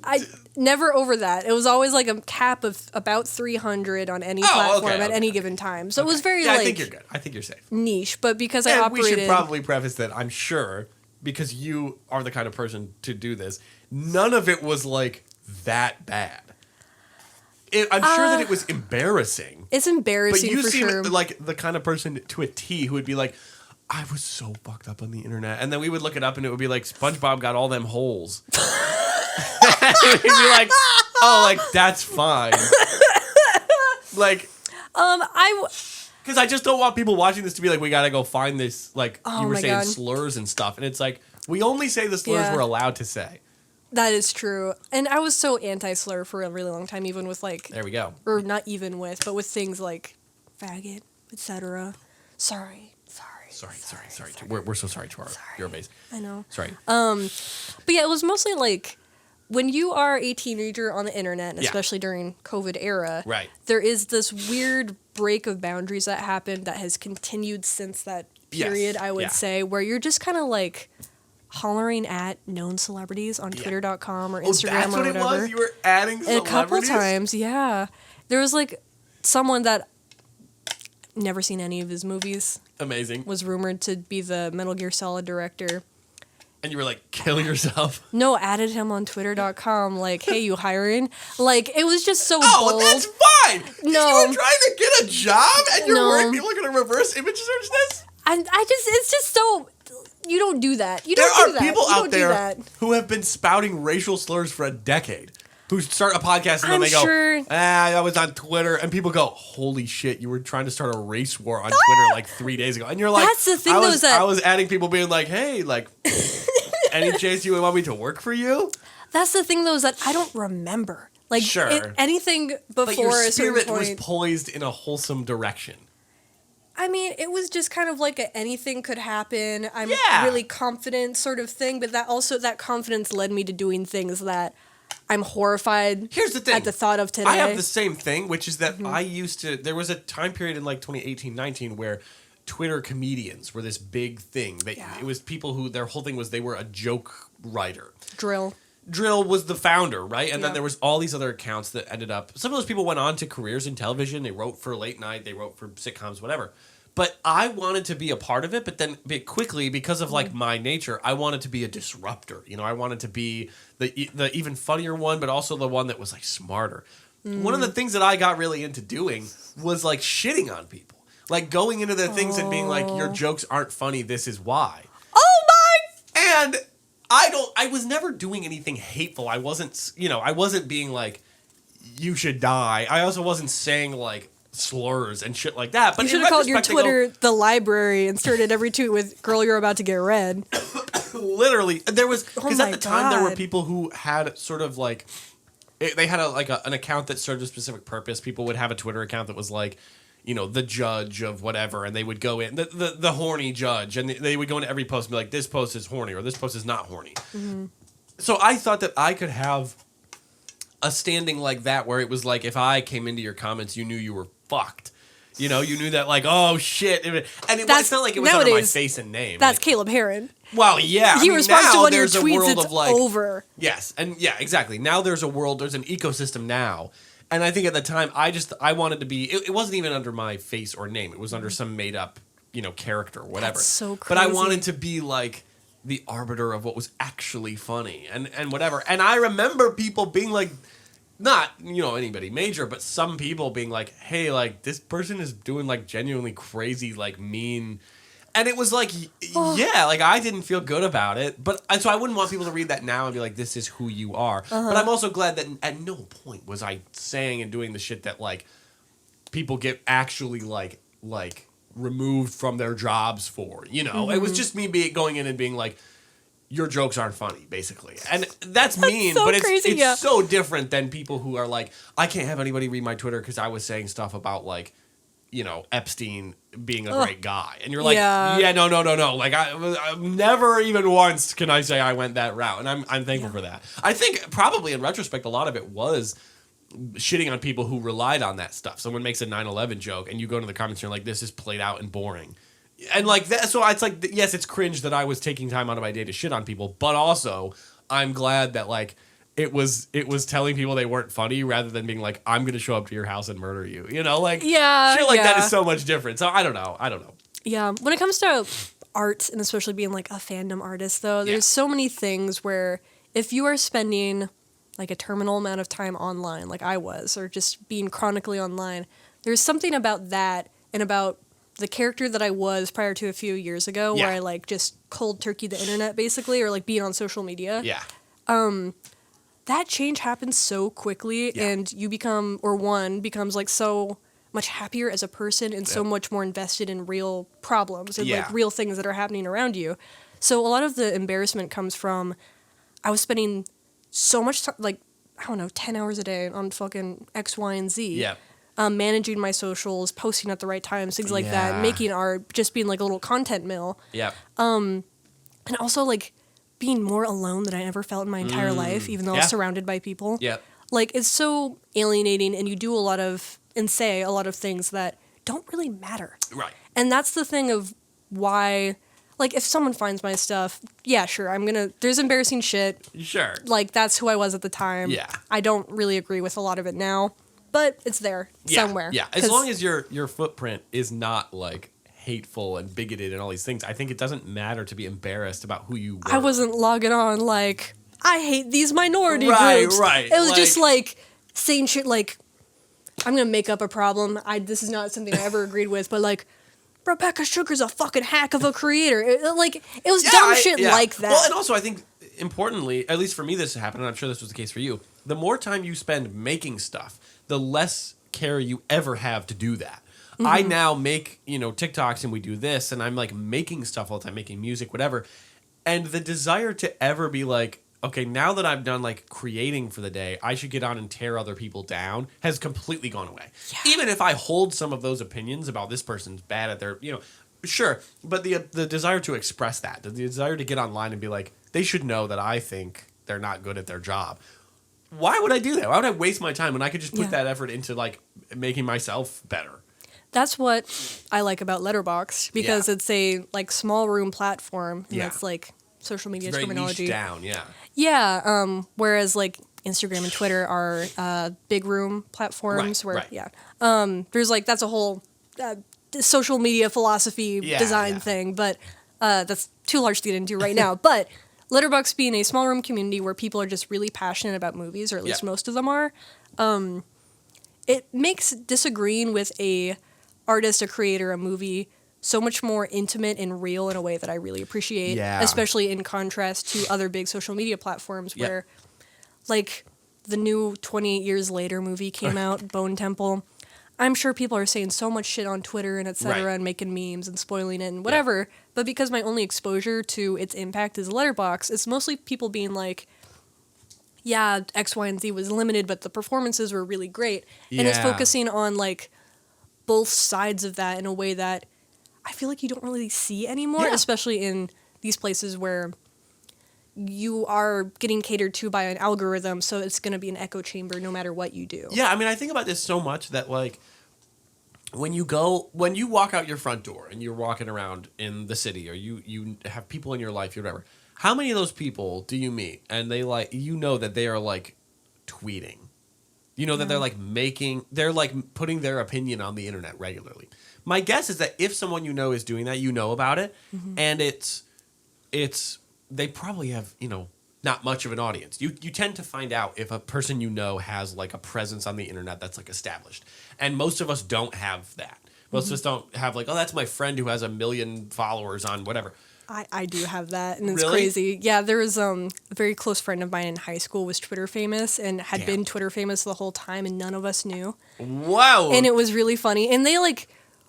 I never over that. It was always like a cap of about 300 on any Oh, platform okay, at any okay. given time. So it was very yeah. I like think you're good. I think you're safe. niche. But because I And we operated, should probably preface that I'm sure because you are the kind of person to do this. None of it was like that bad. I'm sure that it was embarrassing. it's But embarrassing you for seem sure. like the kind of person to a T who would be like, I was so fucked up on the internet. And then we would look it up and it would be like, SpongeBob got all them holes. And we'd be like, oh, like, that's fine. Like, I because I just don't want people watching this to be like, we gotta go find this, like, Oh you were my saying God. slurs and stuff. And it's like, we only say the slurs Yeah. we're allowed to say. that is true, and I was so anti-slur for a really long time, even with like, There we go. or not even with, but with things like faggot, etc. Sorry. Sorry. We're so sorry to your base. I know. Sorry. But yeah, it was mostly like when you are a teenager on the internet, and Yeah. especially during COVID era, Right. there is this weird break of boundaries that happened that has continued since that Yes. period, I would Yeah. say, where you're just kind of like hollering at known celebrities on Yeah. twitter.com or Oh, Instagram that's or what it whatever. was? You were adding And celebrities? a couple times, yeah. There was like someone that never seen any of his movies, Amazing. was rumored to be the Metal Gear Solid director. And you were like, kill yourself. No, added him on twitter.com like, hey, you hiring? Like, it was just so Oh, bold. that's fine. No. You were trying to get a job and you're No. worried people are going to reverse image search this? It's just so, you don't do that. You There don't do are that. people You out don't do there that. who have been spouting racial slurs for a decade. Who start a podcast and then I'm they go, sure- I was on Twitter. And people go, holy shit, you were trying to start a race war on Twitter like 3 days ago. And you're like, That's the thing, I though, was, is that- I was adding people being like, hey, like, any chance you would want me to work for you? That's the thing, though, is that I don't remember. Like, Sure. anything But before your a certain spirit was point. poised in a wholesome direction. I mean, it was just kind of like anything could happen. I'm Yeah. really confident sort of thing, but that confidence led me to doing things that I'm horrified Here's the thing. at the thought of today. I have the same thing, which is Mm-hmm. that I used to. There was a time period in like 2018, 19 where Twitter comedians were this big thing. Yeah. It was people who their whole thing was they were a joke writer. drill. Drill was the founder, right? And then Yeah. there was all these other accounts that ended up. Some of those people went on to careers in television. They wrote for late night. They wrote for sitcoms, whatever. But I wanted to be a part of it. But then quickly, because of like my nature, I wanted to be a disruptor. You know, I wanted to be the even funnier one, but also the one that was like smarter. One of the things that I got really into doing was like shitting on people, like going into the things and being like, "Your jokes aren't funny. This is why." Oh my! And I was never doing anything hateful. I wasn't being like, you should die. I also wasn't saying like slurs and shit like that. But You should in have called your retrospect, I go, Twitter the library and started every tweet with "Girl, you're about to get read." literally, there was, because Oh at my the time there were God. people who had sort of like, they had an account that served a specific purpose. People would have a Twitter account that was like, you know, the judge of whatever, and they would go in, the horny judge, and they would go into every post and be like, this post is horny or this post is not horny. So I thought that I could have a standing like that where it was like, if I came into your comments, you knew you were fucked. You know, you knew that like, oh shit. And it's not like it was under my nowadays, face and name. That's like, Caleb Heron. well, yeah. He responds to now one of your there's a tweets, world it's of like, over. yes, and yeah, exactly. Now there's an ecosystem now, and I think at the time I wanted to be. It wasn't even under my face or name. It was under some made up, you know, character or whatever. That's so But I crazy. wanted to be like the arbiter of what was actually funny and whatever. And I remember people being like, not, you know, anybody major, but some people being like, hey, like this person is doing like genuinely crazy, like mean. And it was like, yeah, like I didn't feel good about it. But so I wouldn't want people to read that now and be like, this is who you are. But I'm also glad that at no point was I saying and doing the shit that like people get actually like removed from their jobs for, you know. It was just me going in and being like, your jokes aren't funny, basically. And that's mean, so but it's crazy, yeah. so different than people who are like, I can't have anybody read my Twitter because I was saying stuff about like, you know, Epstein being a great guy. And you're like, Yeah. no. Like I've never even once can I say I went that route. And I'm thankful for that. I think probably in retrospect, a lot of it was shitting on people who relied on that stuff. Someone makes a 9/11 joke, and you go into the comments and you're like, "This is played out and boring," and like that. So it's like, yes, it's cringe that I was taking time out of my day to shit on people, but also I'm glad that like it was telling people they weren't funny rather than being like, "I'm gonna show up to your house and murder you," you know, like Yeah, shit like that yeah. is so much different. So I don't know. Yeah, when it comes to art and especially being like a fandom artist though, there's so many things where if you are spending like a terminal amount of time online like I was or just being chronically online, there's something about that and about the character that I was prior to a few years ago Yeah. where I like just cold turkey the internet basically or like being on social media. Yeah. That change happens so quickly Yeah. and you become or one becomes like so much happier as a person and so much more invested in real problems and Yeah. like real things that are happening around you. So a lot of the embarrassment comes from I was spending so much time, like, I don't know, 10 hours a day on fucking X, Y, and Z. Yeah. Managing my socials, posting at the right times, things like that, Yeah. making art, just being like a little content mill. Yeah. And also like being more alone than I ever felt in my entire life, even though I Yeah. was surrounded by people. Yeah. Like it's so alienating and you do a lot of and say a lot of things that don't really matter. Right. And that's the thing of why like if someone finds my stuff, yeah, sure, there's embarrassing shit. Sure. Like that's who I was at the time. Yeah. I don't really agree with a lot of it now, but it's there Yeah, somewhere. Yeah, as 'Cause- long as your footprint is not like hateful and bigoted and all these things, I think it doesn't matter to be embarrassed about who you were. I wasn't logging on like I hate these minority Right, groups. right, It was just like- like saying shit like I'm gonna make up a problem. This is not something I ever agreed with, but like Rebecca Sugar's a fucking hack of a creator. It was dumb shit yeah. like that. Well, and also I think importantly, at least for me, this happened, and I'm sure this was the case for you. The more time you spend making stuff, the less care you ever have to do that. I now make TikToks and we do this, and I'm like making stuff all the time, making music, whatever, and the desire to ever be like, okay, now that I'm done like creating for the day, I should get on and tear other people down has completely gone away. Yeah. Even if I hold some of those opinions about this person's bad at their, sure, but the desire to express that, the desire to get online and be like, they should know that I think they're not good at their job. Why would I do that? Why would I waste my time when I could just put Yeah. that effort into like making myself better? That's what I like about Letterboxd because Yeah. it's a like small room platform and Yeah. that's like social media It's very terminology. niche down, yeah. Yeah, whereas like Instagram and Twitter are big room platforms Right, where right. there's like that's a whole social media philosophy Yeah, design yeah. thing, but that's too large to get into right now. But Letterboxd being a small room community where people are just really passionate about movies, or at least Yeah. most of them are, it makes disagreeing with a artist, a creator, a movie so much more intimate and real in a way that I really appreciate, Yeah. especially in contrast to other big social media platforms Yep. where like the new 28 Years Later movie came out, Bone Temple. I'm sure people are saying so much shit on Twitter and et cetera Right. and making memes and spoiling it and whatever. But because my only exposure to its impact is Letterboxd, it's mostly people being like, yeah, X, Y, and Z was limited, but the performances were really great. And it's Yeah. focusing on like both sides of that in a way that I feel like you don't really see anymore, Yeah. especially in these places where you are getting catered to by an algorithm, so it's going to be an echo chamber no matter what you do. Yeah, I mean, I think about this so much that like when you walk out your front door and you're walking around in the city, or you have people in your life or whatever, how many of those people do you meet and they like that they are like tweeting, that they're like putting their opinion on the internet regularly. My guess is that if someone is doing that, about it, and it's they probably have not much of an audience. You tend to find out if a person has like a presence on the internet that's like established. And most of us don't have that. Most of us don't have like, oh, that's my friend who has 1 million followers on whatever. I do have that, and it's Really? crazy. Yeah, there was a very close friend of mine in high school was Twitter famous and had Damn. been Twitter famous the whole time, and none of us knew. Wow. And it was really funny. And they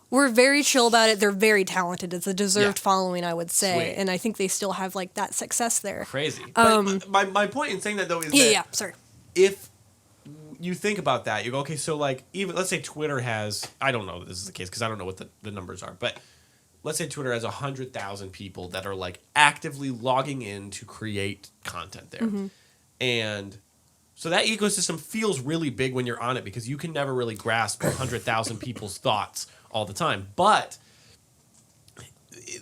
were very chill about it. They're very talented. It's a deserved Yeah. following, I would say. Sweet. And I think they still have like that success there. Crazy. But my point in saying that though is that Yeah, sorry. if you think about that, you go, okay, so like even let's say Twitter has, I don't know that this is the case because I don't know what the numbers are, but let's say Twitter has 100,000 people that are like actively logging in to create content there. And So that ecosystem feels really big when you're on it because you can never really grasp 100,000 people's thoughts all the time. But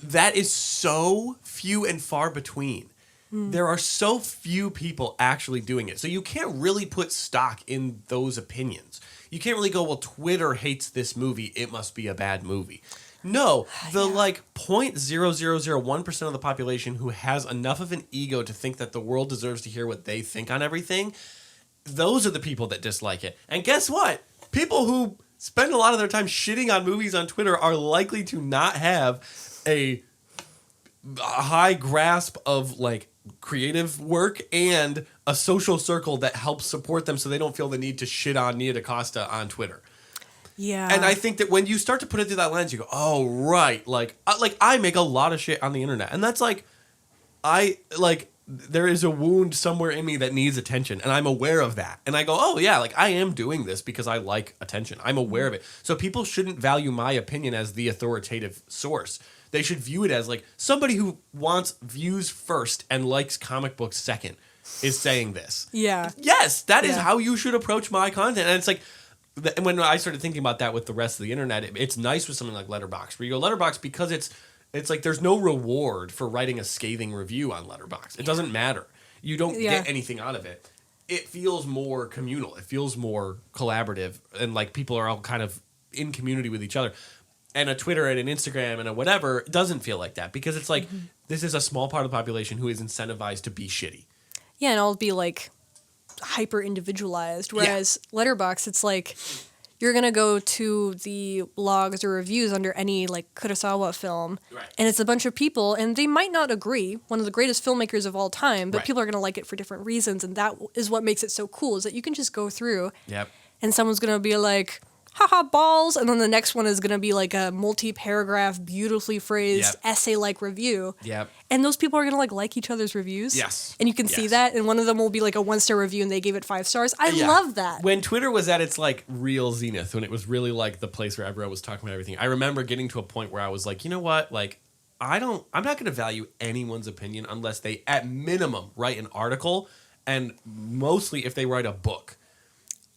that is so few and far between. There are so few people actually doing it. So you can't really put stock in those opinions. You can't really go, well, Twitter hates this movie, it must be a bad movie. No, the like 0.0001% of the population who has enough of an ego to think that the world deserves to hear what they think on everything, those are the people that dislike it. And guess what? People who spend a lot of their time shitting on movies on Twitter are likely to not have a high grasp of like creative work and a social circle that helps support them so they don't feel the need to shit on Nia DaCosta on Twitter. Yeah. And I think that when you start to put it through that lens, you go, oh, right. Like I make a lot of shit on the internet. And that's like, there is a wound somewhere in me that needs attention. And I'm aware of that. And I go, oh, yeah, like I am doing this because I like attention. I'm aware of it. So people shouldn't value my opinion as the authoritative source. They should view it as like somebody who wants views first and likes comic books second is saying this. Yeah. Yes, that is Yeah. how you should approach my content. And it's like, and when I started thinking about that with the rest of the internet, it's nice with something like Letterboxd, where you go Letterboxd because it's like there's no reward for writing a scathing review on Letterboxd. It doesn't matter. You don't get anything out of it. It feels more communal. It feels more collaborative, and like people are all kind of in community with each other. And a Twitter and an Instagram and a whatever doesn't feel like that because it's like this is a small part of the population who is incentivized to be shitty. Yeah, and I'll be like hyper individualized. Whereas Letterboxd, it's like you're gonna go to the blogs or reviews under any like Kurosawa film, and it's a bunch of people, and they might not agree. One of the greatest filmmakers of all time, but people are gonna like it for different reasons, and that is what makes it so cool. Is that you can just go through, and someone's gonna be like, haha, balls, and then the next one is going to be like a multi-paragraph, beautifully phrased essay-like review. And those people are going to like each other's reviews. Yes. And you can see that, and one of them will be like a 1-star review, and they gave it 5 stars. I love that. When Twitter was at its like real zenith, when it was really like the place where everyone was talking about everything, I remember getting to a point where I was like, you know what, like I'm not going to value anyone's opinion unless they, at minimum, write an article, and mostly if they write a book.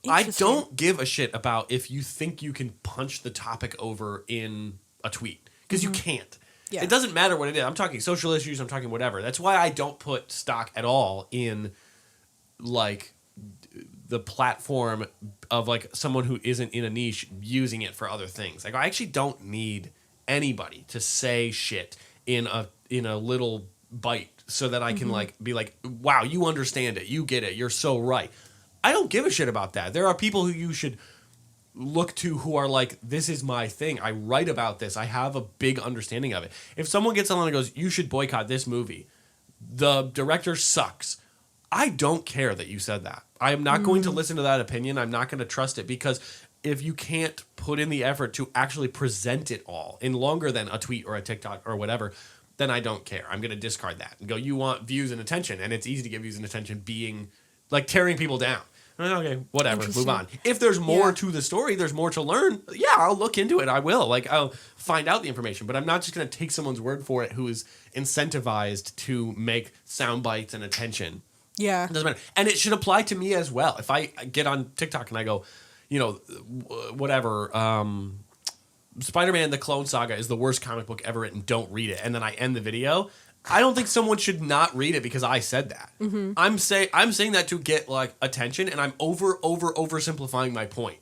I don't give a shit about if you think you can punch the topic over in a tweet, because you can't. It doesn't matter what it is. I'm talking social issues, I'm talking whatever. That's why I don't put stock at all in like the platform of like someone who isn't in a niche using it for other things. Like I actually don't need anybody to say shit in a little bite so that I can like be like, wow, you understand it, you get it, you're so right. I don't give a shit about that. There are people who you should look to who are like, this is my thing. I write about this. I have a big understanding of it. If someone gets on and goes, you should boycott this movie, the director sucks, I don't care that you said that. I am not going to listen to that opinion. I'm not going to trust it, because if you can't put in the effort to actually present it all in longer than a tweet or a TikTok or whatever, then I don't care. I'm going to discard that and go, you want views and attention, and it's easy to get views and attention being like tearing people down. Okay, whatever, move on. If there's more to the story, there's more to learn, I'll look into it. I will. Like, I'll find out the information. But I'm not just going to take someone's word for it who is incentivized to make sound bites and attention. Yeah. It doesn't matter. And it should apply to me as well. If I get on TikTok and I go, whatever, Spider-Man The Clone Saga is the worst comic book ever written, don't read it, and then I end the video, I don't think someone should not read it because I said that. I'm saying that to get like attention, and I'm oversimplifying my point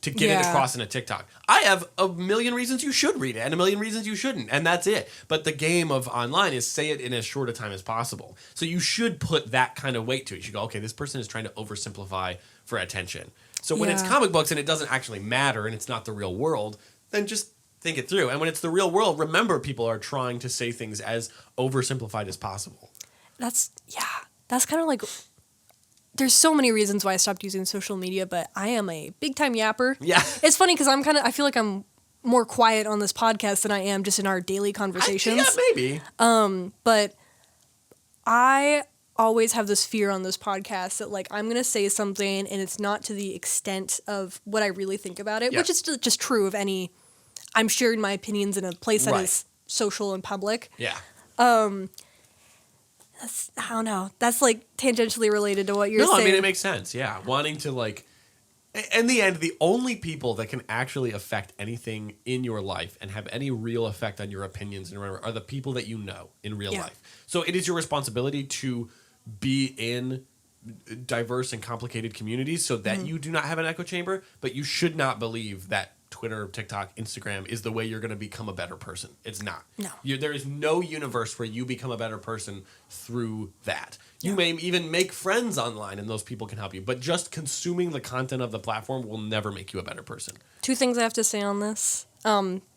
to get it across in a TikTok. I have a million reasons you should read it and a million reasons you shouldn't, and that's it. But the game of online is say it in as short a time as possible. So you should put that kind of weight to it. You should go, okay, this person is trying to oversimplify for attention. So when it's comic books and it doesn't actually matter and it's not the real world, then just think it through. And when it's the real world, remember people are trying to say things as oversimplified as possible. That's kind of like, there's so many reasons why I stopped using social media, but I am a big time yapper. Yeah. It's funny because I feel like I'm more quiet on this podcast than I am just in our daily conversations. Maybe. But I always have this fear on this podcast that like I'm going to say something and it's not to the extent of what I really think about it, which is just true of any, I'm sharing my opinions in a place that is social and public. Yeah. I don't know. That's like tangentially related to what you're No, saying. I mean it makes sense. Yeah, wanting to like. In the end, the only people that can actually affect anything in your life and have any real effect on your opinions and whatever are the people that you know in real Yeah. life. So it is your responsibility to be in diverse and complicated communities so that you do not have an echo chamber, but you should not believe that Twitter, TikTok, Instagram is the way you're going to become a better person. It's not. No. There is no universe where you become a better person through that. You Yeah. may even make friends online and those people can help you, but just consuming the content of the platform will never make you a better person. Two things I have to say on this.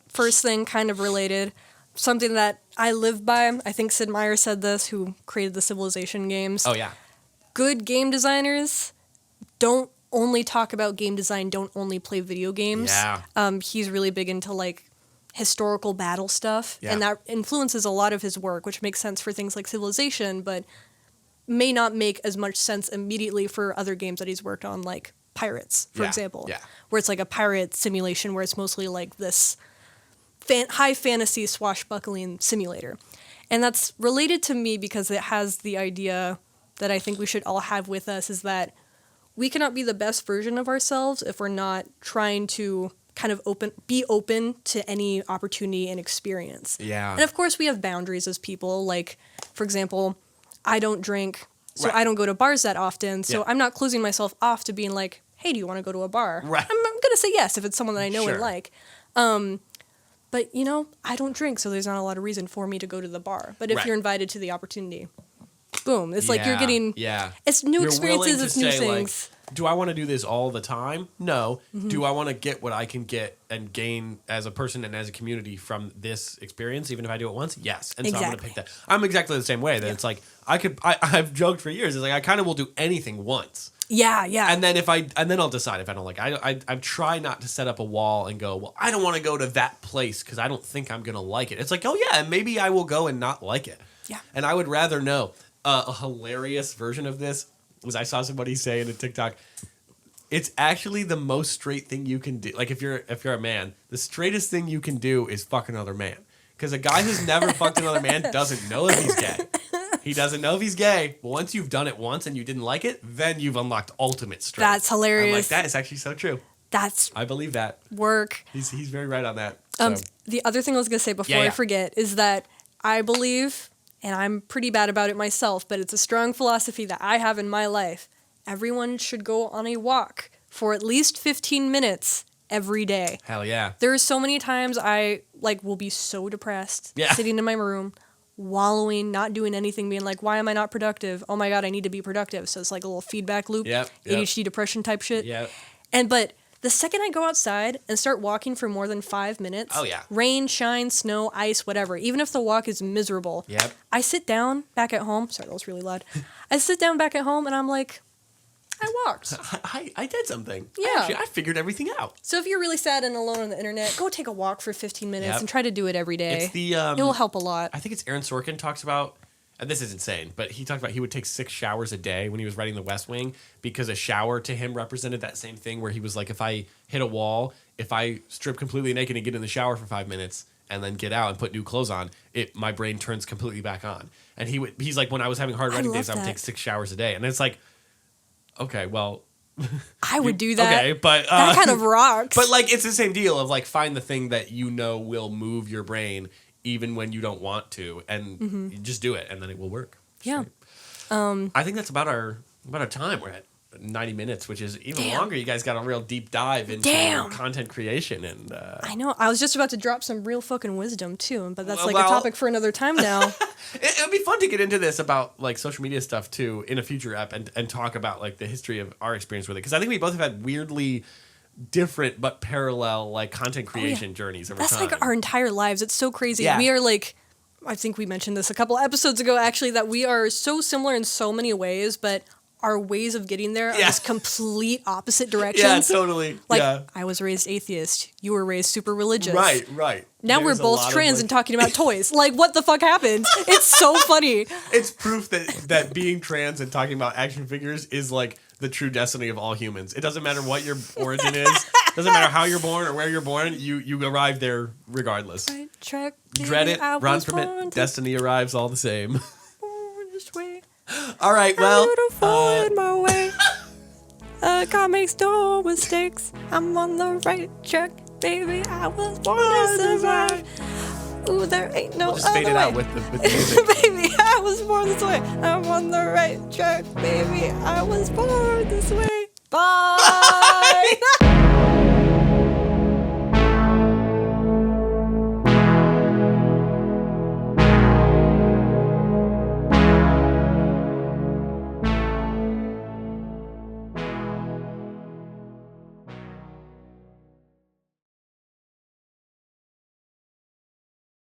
First thing, kind of related, something that I live by. I think Sid Meier said this, who created the Civilization games. Oh, yeah. Good game designers don't only talk about game design, don't only play video games. Yeah. He's really big into like historical battle stuff, Yeah. and that influences a lot of his work, which makes sense for things like Civilization, but may not make as much sense immediately for other games that he's worked on, like Pirates, for Yeah, example, yeah. where it's like a pirate simulation where it's mostly like this high fantasy swashbuckling simulator. And that's related to me because it has the idea that I think we should all have with us, is that we cannot be the best version of ourselves if we're not trying to kind of be open to any opportunity and experience. Yeah. And of course we have boundaries as people. Like, for example, I don't drink, so Right. I don't go to bars that often. So Yeah. I'm not closing myself off to being like, hey, do you want to go to a bar? Right. I'm going to say yes if it's someone that I know Sure. and like. But, you know, I don't drink, so there's not a lot of reason for me to go to the bar. But if Right. you're invited to the opportunity, boom. It's like you're Yeah, getting... Yeah. It's new You're experiences, willing to it's new say, like, things. do I want to do this all the time? No. Mm-hmm. Do I want to get what I can get and gain as a person and as a community from this experience, even if I do it once? Yes. And so I'm going to Exactly. pick that. I'm exactly the same way. That it's like I've joked for years. It's like I kind of will do anything once. Yeah, yeah. And then I'll decide if I don't like it. I try not to set up a wall and go, well, I don't want to go to that place because I don't think I'm gonna like it. It's like, oh yeah, maybe I will go and not like it. Yeah. And I would rather know. A hilarious version of this was I saw somebody say in a TikTok, it's actually the most straight thing you can do. Like if you're a man, the straightest thing you can do is fuck another man. Because a guy who's never fucked another man doesn't know if he's gay. He doesn't know if he's gay. But once you've done it once and you didn't like it, then you've unlocked ultimate strength. That's hilarious. I'm like, that is actually so true. That's I believe that. work. He's very right on that. So. The other thing I was going to say before Yeah, I yeah. forget is that I believe, and I'm pretty bad about it myself, but it's a strong philosophy that I have in my life. Everyone should go on a walk for at least 15 minutes every day. Hell yeah. There are so many times I will be so depressed, Yeah. sitting in my room, wallowing, not doing anything, being like, why am I not productive? Oh my God, I need to be productive. So it's like a little feedback loop, Yep, yep. ADHD depression type shit. Yep. But the second I go outside and start walking for more than 5 minutes, Oh, yeah. rain, shine, snow, ice, whatever, even if the walk is miserable, Yep. I sit down back at home. Sorry, that was really loud. I sit down back at home and I'm like, I walked. I did something. Yeah. I figured everything out. So if you're really sad and alone on the internet, go take a walk for 15 minutes Yep. and try to do it every day. It's the it will help a lot. I think it's Aaron Sorkin talks about, and this is insane, but he talked about he would take 6 showers a day when he was writing The West Wing because a shower to him represented that same thing where he was like, if I hit a wall, if I strip completely naked and get in the shower for 5 minutes and then get out and put new clothes on, my brain turns completely back on. And he's like, when I was having hard writing love days, I would that. take 6 showers a day. And it's like, okay, well, I would do that. okay, but That kind of rocks. but like it's the same deal of like find the thing that you know will move your brain even when you don't want to, and you just do it, and then it will work. Yeah. Straight. I think that's about our time. We're at 90 minutes, which is even Damn. longer. You guys got a real deep dive into Damn. content creation, and I know. I was just about to drop some real fucking wisdom too, but that's Well, like well- a topic for another time now. it would be fun to get into this about like social media stuff too in a future app, and talk about like the history of our experience with it, because I think we both have had weirdly different but parallel like content creation journeys over That's time. like our entire lives. It's so crazy. Yeah. We are like, I think we mentioned this a couple episodes ago actually, that we are so similar in so many ways, but our ways of getting there are Yeah. just complete opposite directions. yeah, totally. Like, yeah. I was raised atheist. You were raised super religious. Right. Now There's we're a both lot of, trans like- and talking about toys. Like, what the fuck happened? It's so funny. It's proof that being trans and talking about action figures is like the true destiny of all humans. It doesn't matter what your origin is. Doesn't matter how you're born or where you're born. You arrive there regardless. Right track, baby, Dread it, I run was from born it. to Destiny arrives all the same. born just All right, well, Beautiful in my way. God makes no mistakes. I'm on the right track, baby. I was born to survive. Ooh, there ain't no we'll just other fade it way. out with the music. Baby, I was born this way. I'm on the right track, baby. I was born this way. Bye.